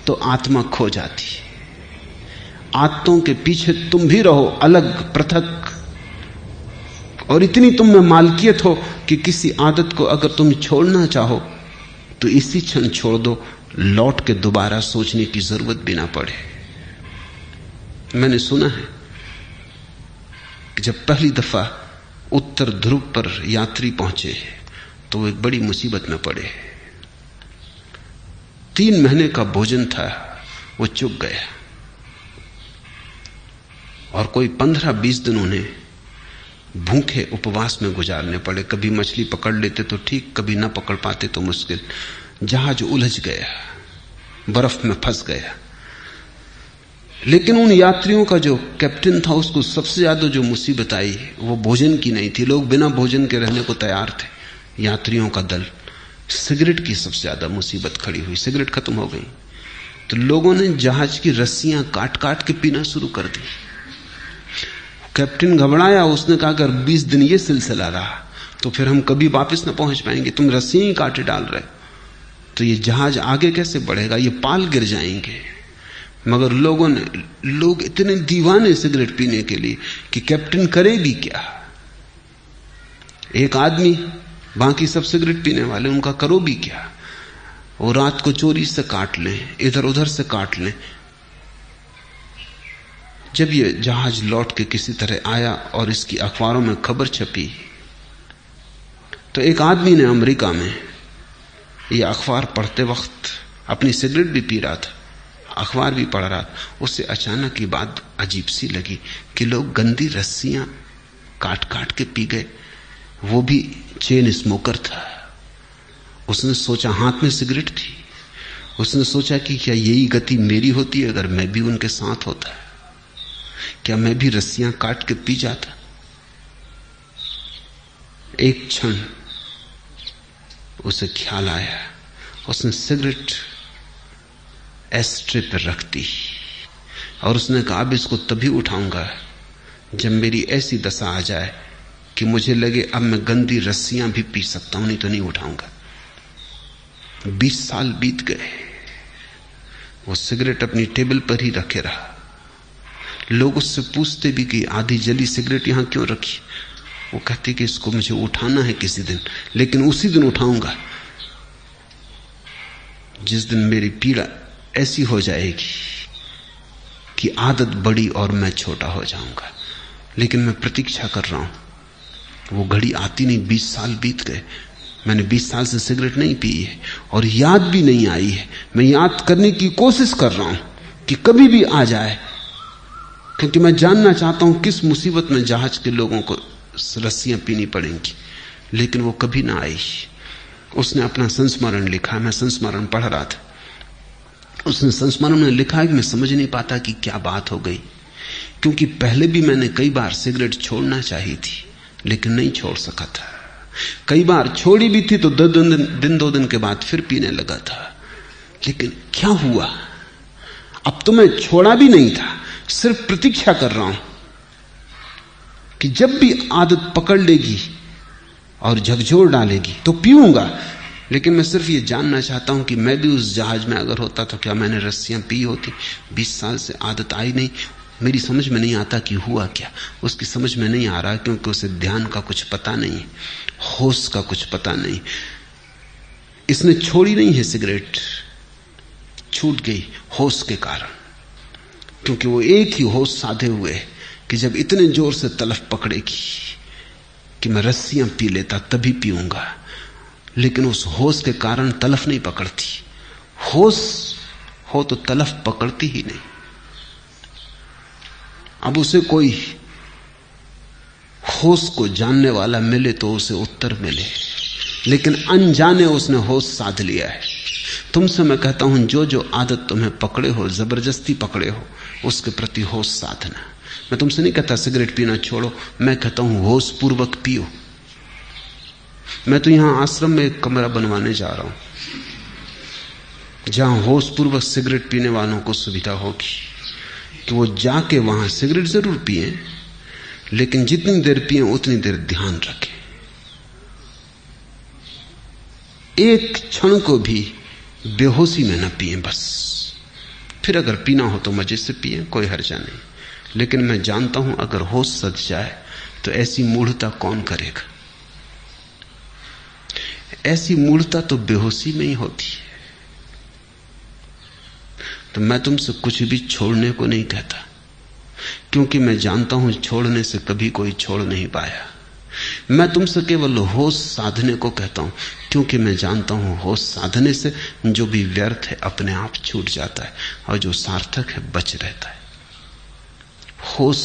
तो आत्मा खो जाती है। आदतों के पीछे तुम भी रहो अलग पृथक, और इतनी तुम में मालकियत हो कि किसी आदत को अगर तुम छोड़ना चाहो तो इसी क्षण छोड़ दो, लौट के दोबारा सोचने की जरूरत भी ना पड़े। मैंने सुना है कि जब पहली दफा उत्तर ध्रुव पर यात्री पहुंचे तो वो एक बड़ी मुसीबत में पड़े। 3 महीने का भोजन था, वो चुक गया, और कोई 15-20 दिन उन्हें भूखे उपवास में गुजारने पड़े। कभी मछली पकड़ लेते तो ठीक, कभी ना पकड़ पाते तो मुश्किल। जहाज उलझ गया, बर्फ में फंस गया। लेकिन उन यात्रियों का जो कैप्टन था, उसको सबसे ज्यादा जो मुसीबत आई वो भोजन की नहीं थी। लोग बिना भोजन के रहने को तैयार थे, यात्रियों का दल। सिगरेट की सबसे ज्यादा मुसीबत खड़ी हुई। सिगरेट खत्म हो गई तो लोगों ने जहाज की रस्सियां काट काट के पीना शुरू कर दी। कैप्टन घबराया, उसने कहा अगर 20 दिन ये सिलसिला रहा तो फिर हम कभी वापस ना पहुंच पाएंगे। तुम रस्सी ही काटे डाल रहे तो ये जहाज आगे कैसे बढ़ेगा, ये पाल गिर जाएंगे। मगर लोग इतने दीवाने सिगरेट पीने के लिए कि कैप्टन करे भी क्या। एक आदमी, बाकी सब सिगरेट पीने वाले, उनका करो भी क्या। वो रात को चोरी से काट लें, इधर उधर से काट लें। जब ये जहाज लौट के किसी तरह आया और इसकी अखबारों में खबर छपी तो एक आदमी ने अमेरिका में ये अखबार पढ़ते वक्त अपनी सिगरेट भी पी रहा था, अखबार भी पढ़ रहा था। उससे अचानक ये बात अजीब सी लगी कि लोग गंदी रस्सियां काट काट के पी गए। वो भी चेन स्मोकर था। उसने सोचा, हाथ में सिगरेट थी, उसने सोचा कि क्या यही गति मेरी होती अगर मैं भी उनके साथ होता, क्या मैं भी रस्सियां काट के पी जाता। एक क्षण उसे ख्याल आया, उसने सिगरेट एस्ट्रे पर रख दी और उसने कहा अब इसको तभी उठाऊंगा जब मेरी ऐसी दशा आ जाए कि मुझे लगे अब मैं गंदी रस्सियां भी पी सकता हूं, नहीं तो नहीं उठाऊंगा। 20 साल बीत गए, वो सिगरेट अपनी टेबल पर ही रखे रहा। लोग उससे पूछते भी कि आधी जली सिगरेट यहां क्यों रखी। वो कहती कि इसको मुझे उठाना है किसी दिन, लेकिन उसी दिन उठाऊंगा जिस दिन मेरी पीड़ा ऐसी हो जाएगी कि आदत बड़ी और मैं छोटा हो जाऊंगा। लेकिन मैं प्रतीक्षा कर रहा हूं, वो घड़ी आती नहीं। 20 साल बीत गए, मैंने 20 साल से सिगरेट नहीं पी है और याद भी नहीं आई है। मैं याद करने की कोशिश कर रहा हूं कि कभी भी आ जाए, क्योंकि मैं जानना चाहता हूं किस मुसीबत में जहाज के लोगों को रस्सियां पीनी पड़ेंगी। लेकिन वो कभी ना आई। उसने अपना संस्मरण लिखा, मैं संस्मरण पढ़ रहा था। उसने संस्मरण में लिखा है कि मैं समझ नहीं पाता कि क्या बात हो गई, क्योंकि पहले भी मैंने कई बार सिगरेट छोड़ना चाहिए थी लेकिन नहीं छोड़ सका था। कई बार छोड़ी भी थी तो 2 दिन के बाद फिर पीने लगा था। लेकिन क्या हुआ, अब तो मैं छोड़ा भी नहीं था, सिर्फ प्रतीक्षा कर रहा हूं कि जब भी आदत पकड़ लेगी और झकझोर डालेगी तो पीऊंगा। लेकिन मैं सिर्फ ये जानना चाहता हूं कि मैं भी उस जहाज में अगर होता तो क्या मैंने रस्सियां पी होती। 20 साल से आदत आई नहीं, मेरी समझ में नहीं आता कि हुआ क्या। उसकी समझ में नहीं आ रहा क्योंकि उसे ध्यान का कुछ पता नहीं, होश का कुछ पता नहीं। इसने छोड़ी नहीं है सिगरेट, छूट गई होश के कारण, क्योंकि वो एक ही होश साधे हुए है कि जब इतने जोर से तलफ पकड़ेगी कि मैं रस्सियां पी लेता तभी पीऊंगा। लेकिन उस होश के कारण तलफ नहीं पकड़ती। होश हो तो तलफ पकड़ती ही नहीं। अब उसे कोई होश को जानने वाला मिले तो उसे उत्तर मिले, लेकिन अनजाने उसने होश साध लिया है। तुमसे मैं कहता हूं, जो जो आदत तुम्हें पकड़े हो, जबरदस्ती पकड़े हो, उसके प्रति होश साधना। मैं तुमसे नहीं कहता सिगरेट पीना छोड़ो, मैं कहता हूं होश पूर्वक पियो। मैं तो यहां आश्रम में एक कमरा बनवाने जा रहा हूं जहां होश पूर्वक सिगरेट पीने वालों को सुविधा होगी कि वो जाके वहां सिगरेट जरूर पिए, लेकिन जितनी देर पिए उतनी देर ध्यान रखें। एक क्षण को भी बेहोशी में न पिए बस। फिर अगर पीना हो तो मजे से पिए, कोई हर्जा नहीं। लेकिन मैं जानता हूं अगर होश सज जाए तो ऐसी मूढ़ता कौन करेगा। ऐसी मूढ़ता तो बेहोशी में ही होती है। तो मैं तुमसे कुछ भी छोड़ने को नहीं कहता, क्योंकि मैं जानता हूं छोड़ने से कभी कोई छोड़ नहीं पाया। मैं तुमसे केवल होश साधने को कहता हूं, क्योंकि मैं जानता हूं होश साधने से जो भी व्यर्थ है अपने आप छूट जाता है और जो सार्थक है बच रहता है। होश